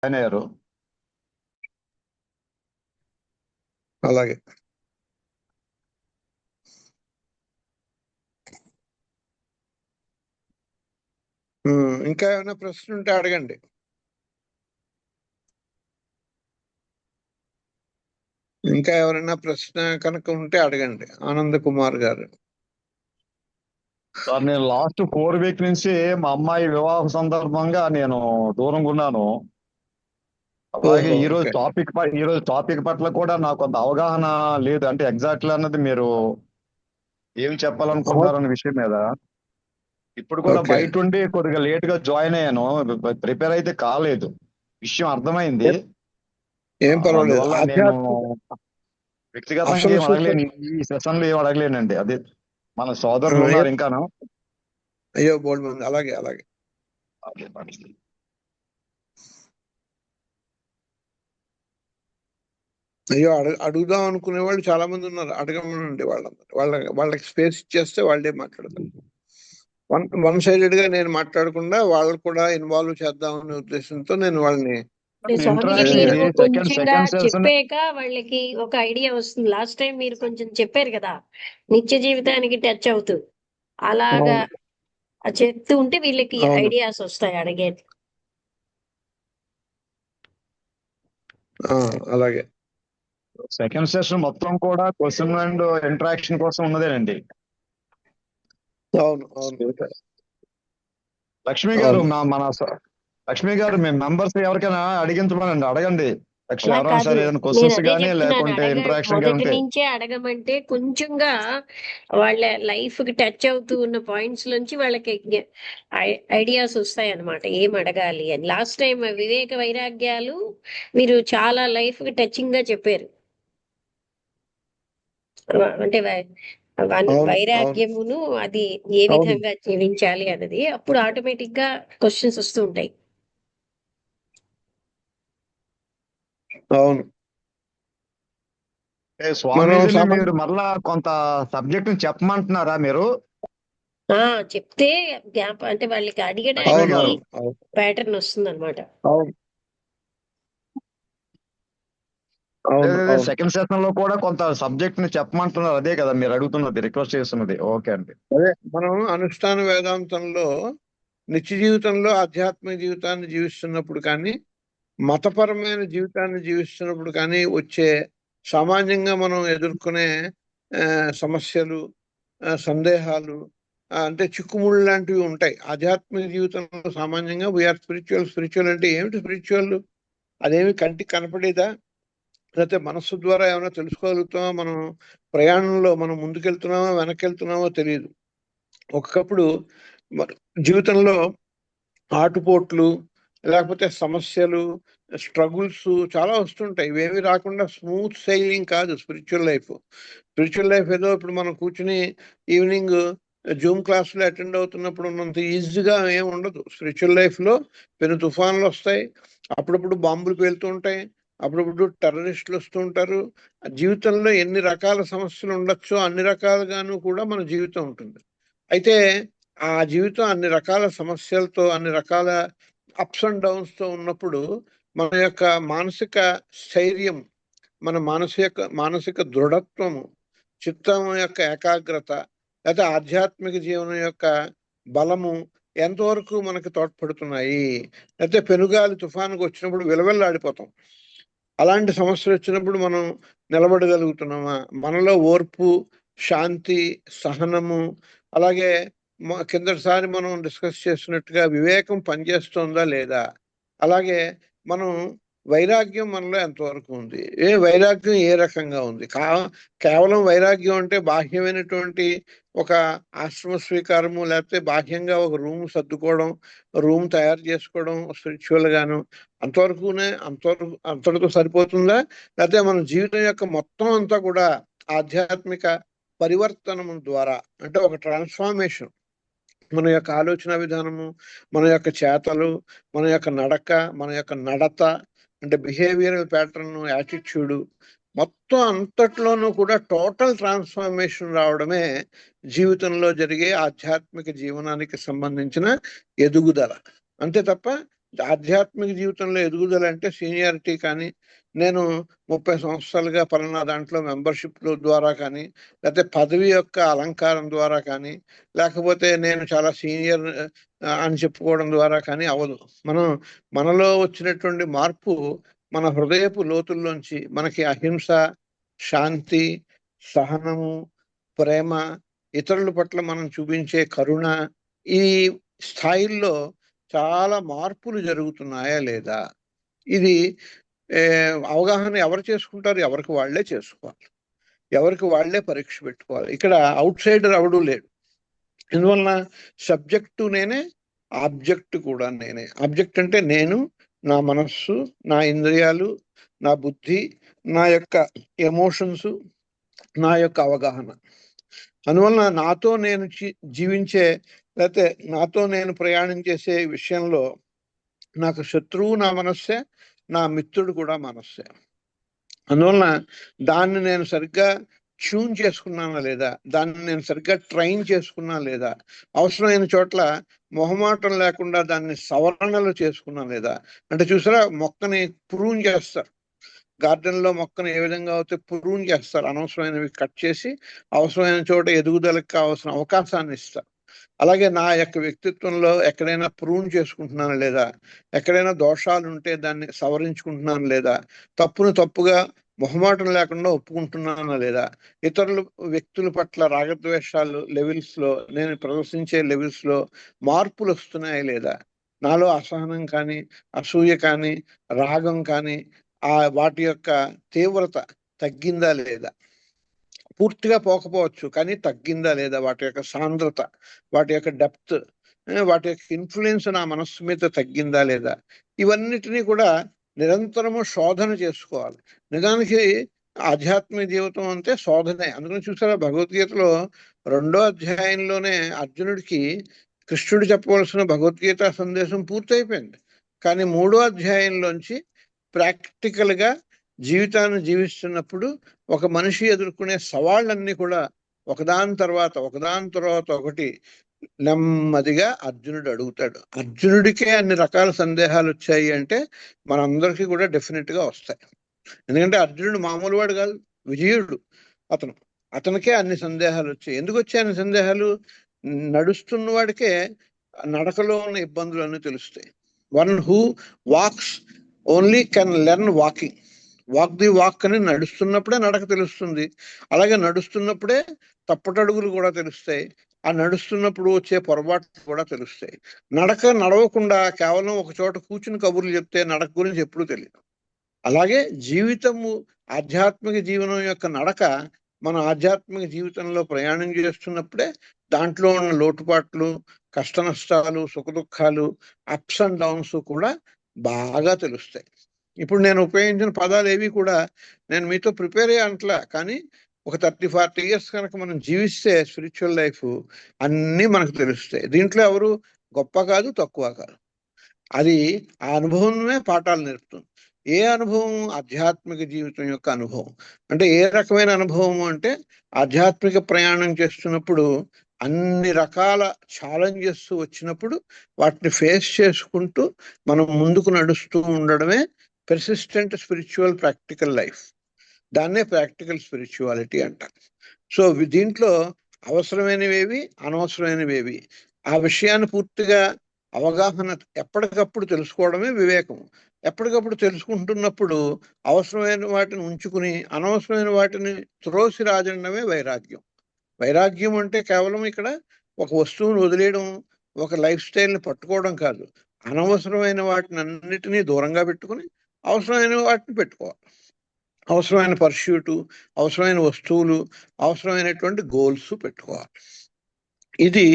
Join అయ్యారు. అలాగే. ఇంకా ఏమైనా ప్రశ్న ఉంటే అడగండి. ఇంకా ఎవరైనా ప్రశ్న కనుక ఉంటే అడగండి. ఆనంద్ కుమార్ గారు. సార్ నేను లాస్ట్ 4 వీక్ నుంచి మా అమ్మాయి వివాహ సందర్భంగా నేను దూరంగా ఉన్నాను. అలాగే ఈ రోజు టాపిక్ పట్ల కూడా నాకు కొంత అవగాహన లేదు. అంటే ఎగ్జాక్ట్లీ అన్నది మీరు ఏం చెప్పాలనుకుంటున్నారన్న విషయం మీద. ఇప్పుడు కూడా బయట ఉండి కొద్దిగా లేట్ గా జాయిన్ అయ్యాను. ప్రిపేర్ అయితే కాలేదు. విషయం అర్థమైంది. ఏం పర్వాలేదు. అందువల్ల నేను వ్యక్తిగతంగా ఏం అడగలేను. ఈ సెషన్ లో ఏం అడగలేనండి. అదే మన సోదరులు ఉన్నారు ఇంకాను. అయ్యో బోల్డ్ మంది. అలాగే అలాగే. అయ్యో అడుగుదాం అనుకునే వాళ్ళు చాలా మంది ఉన్నారు. అడగమనండి వాళ్ళకి స్పేస్ ఇచ్చేస్తే వాళ్ళే మాట్లాడతారు. వన్ సైడెడ్ గా నేను మాట్లాడకుండా వాళ్ళు కూడా ఇన్వాల్వ్ చేద్దాం అనే ఉద్దేశంతో నేను వాళ్ళని కొంచెంగా చెప్పాక వాళ్ళకి ఒక ఐడియా వస్తుంది. లాస్ట్ టైం మీరు కొంచెం చెప్పారు కదా, నిత్య జీవితానికి టచ్ అవుతూ అలాగా చెప్తూ ఉంటే వీళ్ళకి ఐడియాస్ వస్తాయి అడిగే. అలాగే. సెకండ్ సెషన్ మొత్తం కూడా క్వశ్చన్ అండ్ ఇంటరాక్షన్ కోసం ఉన్నదేనండి. అవును అవును. లక్ష్మి గారు లక్ష్మి గారు మీ మెంబర్స్ ఎవరికైనా అడిగించమనండి. అడగండి. మొదటి నుంచే అడగమంటే కొంచెంగా వాళ్ళ లైఫ్ కి టచ్ అవుతూ ఉన్న పాయింట్స్ నుంచి వాళ్ళకి ఐడియాస్ వస్తాయి అన్నమాట, ఏం అడగాలి అని. లాస్ట్ టైం వివేక వైరాగ్యాలు మీరు చాలా లైఫ్ కి టచింగ్ గా చెప్పారు. అంటే వైరాగ్యమును అది ఏ విధంగా జీవించాలి అన్నది. అప్పుడు ఆటోమేటిక్ గా క్వశ్చన్స్ వస్తూ ఉంటాయి. అవును. స్వామీజీ మీరు మరలా కొంత సబ్జెక్ట్ చెప్పమంటున్నారా మీరు? చెప్తే గ్యాప్ అంటే వాళ్ళకి అడిగడానికి ప్యాటర్న్ వస్తుంది అనమాట. సెకండ్ సెషన్ లో కూడా కొంత సబ్జెక్ట్ ని చెప్పమంటున్నారు. అదే కదా మీరు అడుగుతున్నది, రిక్వెస్ట్ చేస్తున్నది. ఓకే అండి. అదే మనం అనుష్ఠాన వేదాంతంలో నిత్య జీవితంలో ఆధ్యాత్మిక జీవితాన్ని జీవిస్తున్నప్పుడు కానీ, మతపరమైన జీవితాన్ని జీవిస్తున్నప్పుడు కానీ వచ్చే సామాన్యంగా మనం ఎదుర్కొనే సమస్యలు, సందేహాలు, అంటే చిక్కుముళ్ళు లాంటివి ఉంటాయి. ఆధ్యాత్మిక జీవితంలో సామాన్యంగా వీఆర్ స్పిరిచువల్ అంటే ఏమిటి స్పిరిచువల్? అదేమి కంటికి కనపడేదా? లేకపోతే మనస్సు ద్వారా ఏమైనా తెలుసుకోగలుగుతామో? మనం ప్రయాణంలో మనం ముందుకెళ్తున్నామో వెనకెళ్తున్నామో తెలియదు. ఒకప్పుడు జీవితంలో ఆటుపోట్లు, లేకపోతే సమస్యలు, స్ట్రగుల్స్ చాలా వస్తుంటాయి. ఇవేమి రాకుండా స్మూత్ సైలింగ్ కాదు స్పిరిచువల్ లైఫ్. స్పిరిచువల్ లైఫ్ ఏదో ఇప్పుడు మనం కూర్చుని ఈవినింగ్ జూమ్ క్లాసులు అటెండ్ అవుతున్నప్పుడు ఉన్నంత ఈజీగా ఏమి ఉండదు. స్పిరిచువల్ లైఫ్లో పెను తుఫాన్లు వస్తాయి, అప్పుడప్పుడు బాంబులు పేలుతూ ఉంటాయి, అప్పుడప్పుడు టెర్రరిస్టులు వస్తూ ఉంటారు. జీవితంలో ఎన్ని రకాల సమస్యలు ఉండొచ్చో అన్ని రకాలుగాను కూడా మన జీవితం ఉంటుంది. అయితే ఆ జీవితం అన్ని రకాల సమస్యలతో, అన్ని రకాల అప్స్ అండ్ డౌన్స్తో ఉన్నప్పుడు మన యొక్క మానసిక స్థైర్యం, మన మానసిక దృఢత్వము, చిత్తం యొక్క ఏకాగ్రత, లేదా ఆధ్యాత్మిక జీవనం యొక్క బలము ఎంతవరకు మనకు తోడ్పడుతున్నాయి? లేకపోతే పెనుగాలి తుఫానుకు వచ్చినప్పుడు విలవిల్లాడిపోతాం. అలాంటి సమస్యలు వచ్చినప్పుడు మనం నిలబడగలుగుతున్నామా? మనలో ఓర్పు, శాంతి, సహనము, అలాగే కిందటిసారి మనం డిస్కస్ చేస్తున్నట్టుగా వివేకం పనిచేస్తుందా లేదా? అలాగే మనం వైరాగ్యం మనలో ఎంతవరకు ఉంది? వైరాగ్యం ఏ రకంగా ఉంది? కేవలం వైరాగ్యం అంటే బాహ్యమైనటువంటి ఒక ఆశ్రమ స్వీకారము, లేకపోతే బాహ్యంగా ఒక రూమ్ సర్దుకోవడం, రూమ్ తయారు చేసుకోవడం స్పిరిచువల్ గాను అంతటితో సరిపోతుందా? లేకపోతే మన జీవితం యొక్క మొత్తం అంతా కూడా ఆధ్యాత్మిక పరివర్తనము ద్వారా, అంటే ఒక ట్రాన్స్ఫార్మేషన్, మన యొక్క ఆలోచన విధానము, మన యొక్క చేతలు, మన యొక్క నడక, మన యొక్క నడత, అంటే బిహేవియరల్ ప్యాటర్న్, యాటిట్యూడ్, మొత్తం అంతట్లోనూ కూడా టోటల్ ట్రాన్స్ఫార్మేషన్ రావడమే జీవితంలో జరిగే ఆధ్యాత్మిక జీవనానికి సంబంధించిన ఎదుగుదల. అంతే తప్ప ఆధ్యాత్మిక జీవితంలో ఎదుగుదల అంటే సీనియారిటీ కానీ, నేను 30 సంవత్సరాలుగా పలానా దాంట్లో మెంబర్షిప్ ద్వారా కానీ, లేకపోతే పదవి యొక్క అలంకారం ద్వారా కానీ, లేకపోతే నేను చాలా సీనియర్ అని చెప్పుకోవడం ద్వారా కానీ అవ్వదు. మనలో వచ్చినటువంటి మార్పు మన హృదయపు లోతుల్లోంచి మనకి అహింస, శాంతి, సహనము, ప్రేమ, ఇతరుల పట్ల మనం చూపించే కరుణ, ఈ స్థాయిల్లో చాలా మార్పులు జరుగుతున్నాయా లేదా? ఇది అవగాహన ఎవరు చేసుకుంటారు? ఎవరికి వాళ్లే చేసుకోవాలి, ఎవరికి వాళ్లే పరీక్ష పెట్టుకోవాలి. ఇక్కడ అవుట్ సైడర్ ఎవడూ లేడు. ఎందువలన సబ్జెక్టు నేనే, ఆబ్జెక్ట్ కూడా నేనే. ఆబ్జెక్ట్ అంటే నేను, నా మనస్సు, నా ఇంద్రియాలు, నా బుద్ధి, నా యొక్క ఎమోషన్స్, నా యొక్క అవగాహన. అందువలన నాతో నేను జీవించే, లేకపోతే నాతో నేను ప్రయాణం చేసే విషయంలో నాకు శత్రువు నా మనస్సే, నా మిత్రుడు కూడా మనస్సే. అందువలన దాన్ని నేను సరిగ్గా ట్యూన్ చేసుకున్నానా లేదా, దాన్ని నేను సరిగ్గా ట్రైన్ చేసుకున్నా లేదా, అవసరమైన చోట్ల మొహమాటం లేకుండా దాన్ని సవరణలు చేసుకున్నా లేదా. అంటే చూసారా, మొక్కని ప్రూన్ చేస్తారు. గార్డెన్లో మొక్కను ఏ విధంగా అయితే ప్రూన్ చేస్తారు, అనవసరమైనవి కట్ చేసి అవసరమైన చోట ఎదుగుదలకు కావాల్సిన అవకాశాన్ని ఇస్తారు. అలాగే నా యొక్క వ్యక్తిత్వంలో ఎక్కడైనా ప్రూన్ చేసుకుంటున్నాను లేదా, ఎక్కడైనా దోషాలు ఉంటే దాన్ని సవరించుకుంటున్నాను లేదా, తప్పును తప్పుగా మొహమాటం లేకుండా ఒప్పుకుంటున్నానా లేదా, ఇతరుల వ్యక్తుల పట్ల రాగద్వేషాలు లెవెల్స్లో, నేను ప్రదర్శించే లెవెల్స్లో మార్పులు వస్తున్నాయా లేదా, నాలో అసహనం కానీ, అసూయ కానీ, రాగం కానీ వాటి యొక్క తీవ్రత తగ్గిందా లేదా. పూర్తిగా పోకపోవచ్చు, కానీ తగ్గిందా లేదా, వాటి యొక్క సాంద్రత, వాటి యొక్క డెప్త్, వాటి యొక్క ఇన్ఫ్లుయెన్స్ నా మనస్సు మీద తగ్గిందా లేదా. ఇవన్నిటినీ కూడా నిరంతరము శోధన చేసుకోవాలి. నిజానికి ఆధ్యాత్మిక జీవితం అంటే శోధనే. అందుకని చూసారా, భగవద్గీతలో 2వ అధ్యాయంలోనే అర్జునుడికి కృష్ణుడు చెప్పవలసిన భగవద్గీత సందేశం పూర్తయిపోయింది. కానీ 3వ అధ్యాయంలోంచి ప్రాక్టికల్గా జీవితాన్ని జీవిస్తున్నప్పుడు ఒక మనిషి ఎదుర్కొనే సవాళ్ళన్నీ కూడా ఒకదాని తర్వాత ఒకటి నెమ్మదిగా అర్జునుడు అడుగుతాడు. అర్జునుడికే అన్ని రకాల సందేహాలు వచ్చాయి అంటే మనందరికీ కూడా డెఫినెట్గా వస్తాయి. ఎందుకంటే అర్జునుడు మామూలు వాడు కాదు, విజయుడు. అతనికే అన్ని సందేహాలు వచ్చాయి. ఎందుకు వచ్చాయి అన్ని సందేహాలు? నడుస్తున్న వాడికే నడకలో ఉన్న ఇబ్బందులు అన్నీ తెలుస్తాయి. One who wax only can learn walking. Walk the walk అని నడుస్తున్నప్పుడే నడక తెలుస్తుంది. అలాగే నడుస్తున్నప్పుడే తప్పటడుగులు కూడా తెలుస్తాయి. ఆ నడుస్తున్నప్పుడు వచ్చే పొరపాట్లు కూడా తెలుస్తాయి. నడవకుండా కేవలం ఒక చోట కూర్చుని కబుర్లు చెప్తే నడక గురించి ఎప్పుడూ తెలియదు. అలాగే జీవితము, ఆధ్యాత్మిక జీవనం యొక్క నడక, మన ఆధ్యాత్మిక జీవితంలో ప్రయాణం చేస్తున్నప్పుడే దాంట్లో ఉన్న లోటుపాట్లు, కష్ట నష్టాలు, సుఖదుఖాలు, అప్స్ అండ్ డౌన్స్ కూడా బాగా తెలుస్తాయి. ఇప్పుడు నేను ఉపయోగించిన పదాలు ఏవి కూడా నేను మీతో ప్రిపేర్ అయ్యంట్లా, కానీ ఒక 30-40 years కనుక మనం జీవిస్తే స్పిరిచువల్ లైఫ్ అన్నీ మనకు తెలుస్తాయి. దీంట్లో ఎవరు గొప్ప కాదు, తక్కువ కాదు. అది ఆ అనుభవమే పాఠాలు నేర్పుతుంది. ఏ అనుభవం? ఆధ్యాత్మిక జీవితం యొక్క అనుభవం. అంటే ఏ రకమైన అనుభవం అంటే, ఆధ్యాత్మిక ప్రయాణం చేస్తున్నప్పుడు అన్ని రకాల ఛాలెంజెస్ వచ్చినప్పుడు వాటిని ఫేస్ చేసుకుంటూ మనం ముందుకు నడుస్తూ ఉండడమే పెర్సిస్టెంట్ స్పిరిచువల్ ప్రాక్టికల్ లైఫ్. దాన్నే ప్రాక్టికల్ స్పిరిచువాలిటీ అంటారు. సో దీంట్లో అవసరమైనవేవి, అనవసరమైనవేవి, ఆ విషయాన్ని పూర్తిగా అవగాహన ఎప్పటికప్పుడు తెలుసుకోవడమే వివేకం. ఎప్పటికప్పుడు తెలుసుకుంటున్నప్పుడు అవసరమైన వాటిని ఉంచుకుని అనవసరమైన వాటిని త్రోసి రాజడమే వైరాగ్యం. వైరాగ్యం అంటే కేవలం ఇక్కడ ఒక వస్తువును వదిలేయడం, ఒక లైఫ్ స్టైల్ని పట్టుకోవడం కాదు. అనవసరమైన వాటిని అన్నిటినీ దూరంగా పెట్టుకుని అవసరమైన వాటిని పెట్టుకోవాలి. అవసరమైన పర్స్యూటు, అవసరమైన వస్తువులు, అవసరమైనటువంటి గోల్స్ పెట్టుకోవాలి. ఇది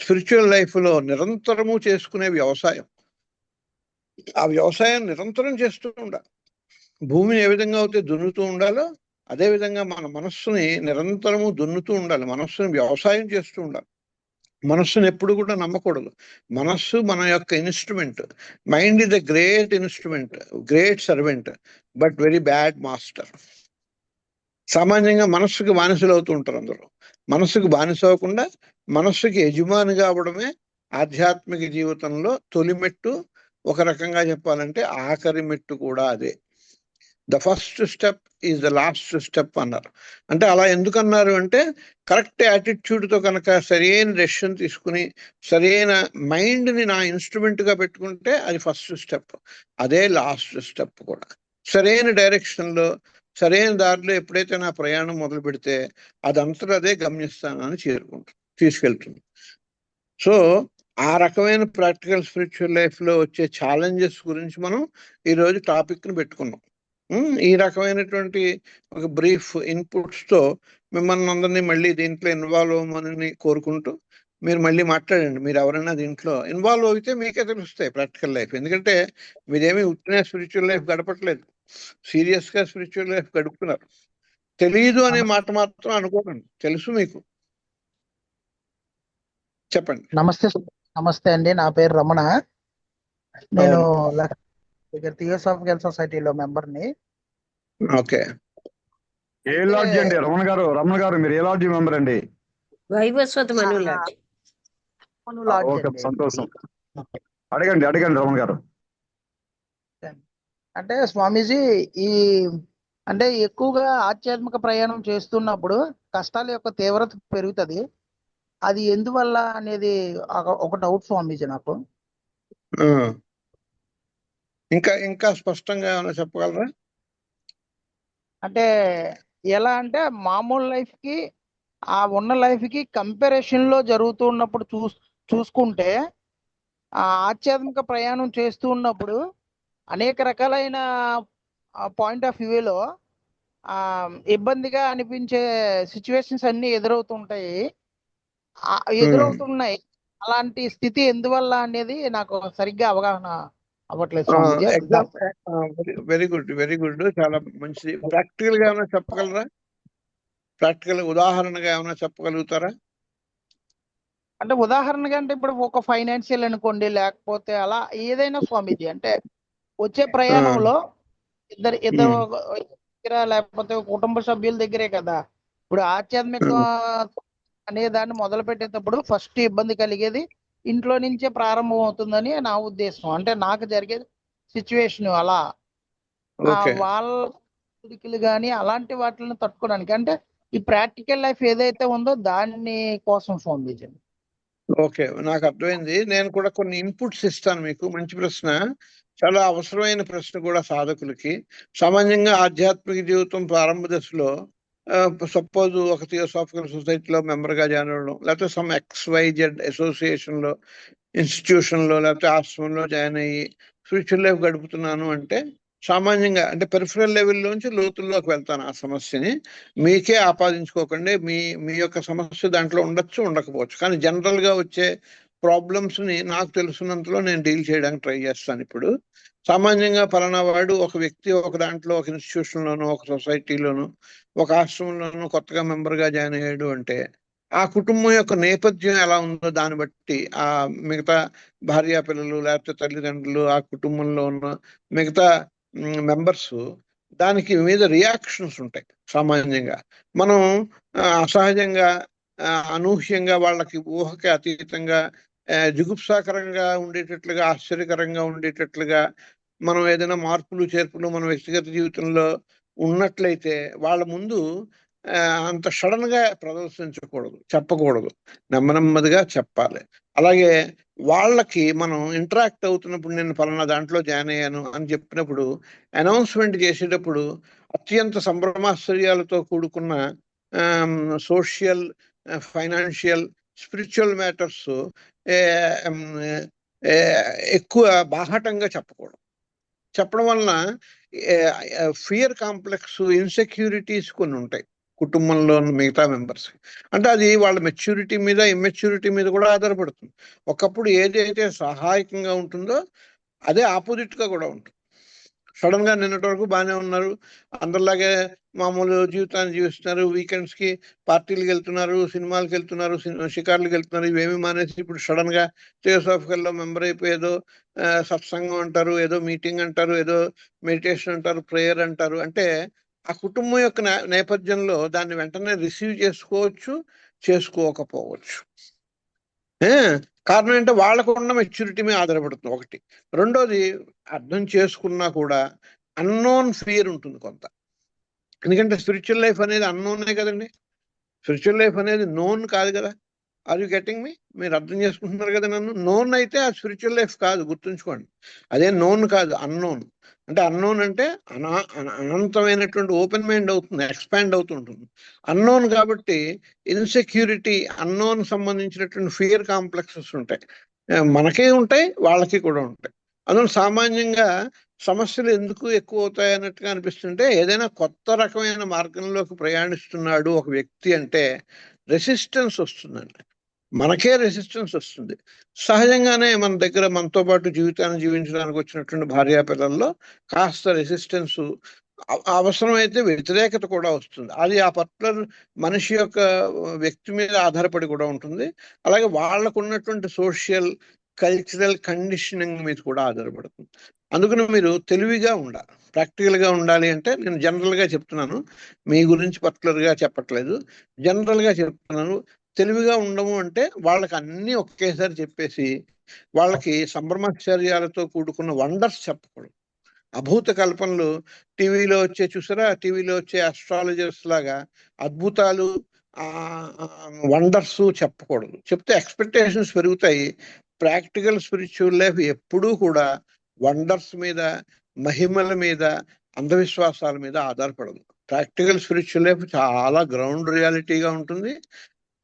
స్పిరిచువల్ లైఫ్లో నిరంతరము చేసుకునే వ్యవసాయం. ఆ వ్యవసాయం నిరంతరం చేస్తూ ఉండాలి. భూమిని ఏ విధంగా అయితే దున్నుతూ ఉండాలో అదేవిధంగా మన మనస్సుని నిరంతరము దున్నుతూ ఉండాలి. మనస్సుని వ్యవసాయం చేస్తూ ఉండాలి. మనస్సును ఎప్పుడు కూడా నమ్మకూడదు. మనస్సు మన యొక్క instrument. Mind is a great instrument, great servant, but very bad master. సామాన్యంగా మనస్సుకి బానిసలు అవుతూ ఉంటారు అందరూ. మనస్సుకు బానిస అవ్వకుండా మనస్సుకి యజమానిగా అవ్వడమే ఆధ్యాత్మిక జీవితంలో తొలిమెట్టు, ఒక రకంగా చెప్పాలంటే ఆఖరి మెట్టు కూడా అదే. The first step is the last step అన్నారు. అంటే అలా ఎందుకన్నారు అంటే కరెక్ట్ యాటిట్యూడ్తో కనుక సరైన డెసిషన్ తీసుకుని సరైన మైండ్ని నా ఇన్స్ట్రుమెంట్గా పెట్టుకుంటే అది ఫస్ట్ స్టెప్, అదే లాస్ట్ స్టెప్ కూడా. సరైన డైరెక్షన్లో సరైన దారిలో ఎప్పుడైతే నా ప్రయాణం మొదలు పెడితే అదంతటా అదే గమ్యస్థానాన్ని తీసుకెళ్తుంది. సో ఆ రకమైన ప్రాక్టికల్ స్పిరిచువల్ లైఫ్లో వచ్చే ఛాలెంజెస్ గురించి మనం ఈరోజు టాపిక్ని పెట్టుకున్నాం. ఈ రకమైనటువంటి ఒక బ్రీఫ్ ఇన్పుట్స్తో మిమ్మల్ని అందరినీ మళ్ళీ దీంట్లో ఇన్వాల్వ్ అవ్వమని కోరుకుంటూ మీరు మళ్ళీ మాట్లాడండి. మీరు ఎవరైనా దీంట్లో ఇన్వాల్వ్ అయితే మీకే తెలుస్తాయి ప్రాక్టికల్ లైఫ్. ఎందుకంటే మీరేమీ ఉట్టిన స్పిరిచువల్ లైఫ్ గడపట్లేదు, సీరియస్గా స్పిరిచువల్ లైఫ్ గడుపుతున్నారు. తెలియదు అనే మాట మాత్రం అనుకోకండి, తెలుసు మీకు. చెప్పండి. నమస్తే అండి, నా పేరు రమణ. నేను థియోసాఫికల్ సొసైటీలో మెంబర్ని. ఓకే. ఏ లాడ్జి అండి రమణ గారు మీరు ఏ లాడ్జి మెంబర్ అండి? వైవస్వత మను లాడ్జ్. ఓకే, సంతోషం. అడగండి రమణ గారు. అంటే స్వామీజీ, ఈ అంటే ఎక్కువగా ఆధ్యాత్మిక ప్రయాణం చేస్తున్నప్పుడు కష్టాల యొక్క తీవ్రత పెరుగుతుంది. అది ఎందువల్ల అనేది ఒక డౌట్ స్వామీజీ నాకు. ఇంకా స్పష్టంగా ఏమైనా చెప్పగలరా? అంటే ఎలా అంటే మామూలు లైఫ్ కి ఆ ఉన్న లైఫ్ కి కంపారిజన్ లో జరుగుతున్నప్పుడు చూసుకుంటే ఆ ఆధ్యాత్మిక ప్రయాణం చేస్తూ ఉన్నప్పుడు అనేక రకాలైన పాయింట్ ఆఫ్ వ్యూలో ఇబ్బందిగా అనిపించే సిచ్యువేషన్స్ అన్ని ఎదురవుతున్నాయి. అలాంటి స్థితి ఎందువల్ల అనేది నాకు సరిగ్గా అవగాహన అవ్వట్లేదు. వెరీ గుడ్, చాలా మంచిది. ప్రాక్టికల్ గా ఏమైనా చెప్పగలరా? ప్రాక్టికల్ ఉదాహరణగా ఏమైనా చెప్పగలుగుతారా? అంటే ఉదాహరణగా అంటే ఇప్పుడు ఒక ఫైనాన్షియల్ అనుకోండి, లేకపోతే అలా ఏదైనా స్వామీజీ. అంటే వచ్చే ప్రయాణంలో ఇద్దరు లేకపోతే కుటుంబ సభ్యుల దగ్గరే కదా. ఇప్పుడు ఆధ్యాత్మిక అనే దాన్ని మొదలు పెట్టేటప్పుడు ఫస్ట్ ఇబ్బంది కలిగేది ఇంట్లో నుంచే ప్రారంభం అవుతుందని నా ఉద్దేశం. అంటే నాకు జరిగేది సిచ్యువేషన్ అలా. వాళ్ళ కోరికలు కానీ అలాంటి వాటిని తట్టుకోవడానికి అంటే ఈ ప్రాక్టికల్ లైఫ్ ఏదైతే ఉందో దాని కోసం స్వామీజీ. ఓకే, నాకు అర్థమైంది. నేను కూడా కొన్ని ఇన్పుట్స్ ఇస్తాను మీకు. మంచి ప్రశ్న, చాలా అవసరమైన ప్రశ్న కూడా సాధకులకి. సామాన్యంగా ఆధ్యాత్మిక జీవితం ప్రారంభ దశలో సపోజ్ ఒక థియోసాఫికల్ సొసైటీలో మెంబర్గా జాయిన్ అవ్వడం, లేకపోతే సమ్ XYZ అసోసియేషన్లో, ఇన్స్టిట్యూషన్లో, లేకపోతే ఆశ్రమంలో జాయిన్ అయ్యి స్పిరిచువల్ లైఫ్ గడుపుతున్నాను అంటే సామాన్యంగా అంటే పెరిఫరల్ లెవెల్లోంచి లోతుల్లోకి వెళ్తాను ఆ సమస్యని. మీకే ఆపాదించుకోకండి, మీ యొక్క సమస్య దాంట్లో ఉండొచ్చు, ఉండకపోవచ్చు. కానీ జనరల్గా వచ్చే ప్రాబ్లమ్స్ని నాకు తెలుసున్నంతలో నేను డీల్ చేయడానికి ట్రై చేస్తాను. ఇప్పుడు సామాన్యంగా పలానా వాడు ఒక వ్యక్తి ఒక దాంట్లో ఒక ఇన్స్టిట్యూషన్లోనో, ఒక సొసైటీలోనో, ఒక ఆశ్రమంలోనో కొత్తగా మెంబర్గా జాయిన్ అయ్యాడు అంటే ఆ కుటుంబం యొక్క నేపథ్యం ఎలా ఉందో దాన్ని బట్టి ఆ మిగతా భార్యా పిల్లలు లేకపోతే తల్లిదండ్రులు, ఆ కుటుంబంలో ఉన్న మిగతా మెంబర్స్ దానికి మీద రియాక్షన్స్ ఉంటాయి. సామాన్యంగా మనం అసహజంగా, అనూహ్యంగా, వాళ్ళకి ఊహకి అతీతంగా, జుగుప్సాకరంగా ఉండేటట్లుగా, ఆశ్చర్యకరంగా ఉండేటట్లుగా మనం ఏదైనా మార్పులు చేర్పులు మన వ్యక్తిగత జీవితంలో ఉన్నట్లయితే వాళ్ళ ముందు అంత సడన్ గా ప్రదర్శించకూడదు, చెప్పకూడదు, నెమ్మదిగా చెప్పాలి. అలాగే వాళ్ళకి మనం ఇంటరాక్ట్ అవుతున్నప్పుడు నేను పలానా దాంట్లో జాయిన్ అయ్యాను అని చెప్పినప్పుడు అనౌన్స్మెంట్ చేసేటప్పుడు అత్యంత సంభ్రమాశ్చర్యాలతో కూడుకున్న సోషల్, ఫైనాన్షియల్, స్పిరిచువల్ మ్యాటర్స్ ఎక్కువ బాహాటంగా చెప్పకూడదు. చెప్పడం వలన ఫియర్ కాంప్లెక్స్, ఇన్సెక్యూరిటీస్ కొన్ని ఉంటాయి కుటుంబంలో మిగతా మెంబర్స్. అంటే అది వాళ్ళ మెచ్యూరిటీ మీద, ఇమ్మెచ్యూరిటీ మీద కూడా ఆధారపడుతుంది. ఒకప్పుడు ఏదైతే సహాయకంగా ఉంటుందో అదే ఆపోజిట్గా కూడా ఉంటుంది. సడన్గా నిన్నటి వరకు బాగానే ఉన్నారు, అందరిలాగే మామూలు జీవితాన్ని జీవిస్తున్నారు, వీకెండ్స్కి పార్టీలకు వెళ్తున్నారు, సినిమాలకు వెళ్తున్నారు, షికార్లకు వెళ్తున్నారు, ఇవేమీ మానేసి ఇప్పుడు సడన్గా థియోసాఫికల్లో మెంబర్ అయిపోయేదో సత్సంగం అంటారు, ఏదో మీటింగ్ అంటారు, ఏదో మెడిటేషన్ అంటారు, ప్రేయర్ అంటారు. అంటే ఆ కుటుంబం యొక్క నేపథ్యంలో దాన్ని వెంటనే రిసీవ్ చేసుకోవచ్చు, చేసుకోకపోవచ్చు. కారణం అంటే వాళ్ళకు ఉన్న మెచ్యూరిటీ మీద ఆధారపడుతుంది ఒకటి. రెండోది, అర్థం చేసుకున్నా కూడా అన్నోన్ ఫియర్ ఉంటుంది కొంత. ఎందుకంటే స్పిరిచువల్ లైఫ్ అనేది అన్నోనే కదండి. స్పిరిచువల్ లైఫ్ అనేది నోన్ కాదు కదా. Are you getting me? మీరు అర్థం చేసుకుంటున్నారు కదా నన్ను. నోన్ అయితే ఆ స్పిరిచువల్ లైఫ్ కాదు, గుర్తుంచుకోండి. అదే నోన్ కాదు, అన్నోన్. అంటే అన్నోన్ అంటే అనంతమైనటువంటి ఓపెన్ మైండ్ అవుతుంది, ఎక్స్పాండ్ అవుతుంటుంది. అన్నోన్ కాబట్టి ఇన్సెక్యూరిటీ, అన్నోన్ సంబంధించినటువంటి ఫియర్ కాంప్లెక్సెస్ ఉంటాయి. మనకే ఉంటాయి, వాళ్ళకి కూడా ఉంటాయి. అందులో సామాన్యంగా సమస్యలు ఎందుకు ఎక్కువ అవుతాయి అన్నట్టుగా అనిపిస్తుంటే, ఏదైనా కొత్త రకమైన మార్గంలోకి ప్రయాణిస్తున్నాడు ఒక వ్యక్తి అంటే రెసిస్టెన్స్ వస్తుందండి. మనకే రెసిస్టెన్స్ వస్తుంది. సహజంగానే మన దగ్గర మనతో పాటు జీవితాన్ని జీవించడానికి వచ్చినటువంటి భార్యాపిల్లల్లో కాస్త రెసిస్టెన్స్, అవసరమైతే వ్యతిరేకత కూడా వస్తుంది. అది ఆ పర్టికులర్ మనిషి యొక్క వ్యక్తి మీద ఆధారపడి కూడా ఉంటుంది. అలాగే వాళ్ళకు ఉన్నటువంటి సోషల్ కల్చరల్ కండిషనింగ్ మీద కూడా ఆధారపడుతుంది. అందుకని మీరు తెలివిగా ఉండాలి, ప్రాక్టికల్గా ఉండాలి. అంటే నేను జనరల్గా చెప్తున్నాను, మీ గురించి పర్టికులర్గా చెప్పట్లేదు, జనరల్గా చెప్తున్నాను. తెలివిగా ఉండము అంటే వాళ్ళకి అన్నీ ఒకేసారి చెప్పేసి వాళ్ళకి సంభ్రమాశ్చర్యాలతో కూడుకున్న వండర్స్ చెప్పకూడదు. అభూత కల్పనలు టీవీలో వచ్చే, చూసారా, టీవీలో వచ్చే అస్ట్రాలజర్స్ లాగా అద్భుతాలు, వండర్స్ చెప్పకూడదు. చెప్తే ఎక్స్పెక్టేషన్స్ పెరుగుతాయి. ప్రాక్టికల్ స్పిరిచువల్ లైఫ్ ఎప్పుడూ కూడా వండర్స్ మీద, మహిమల మీద, అంధవిశ్వాసాల మీద ఆధారపడదు. ప్రాక్టికల్ స్పిరిచువల్ లైఫ్ చాలా గ్రౌండ్ రియాలిటీగా ఉంటుంది,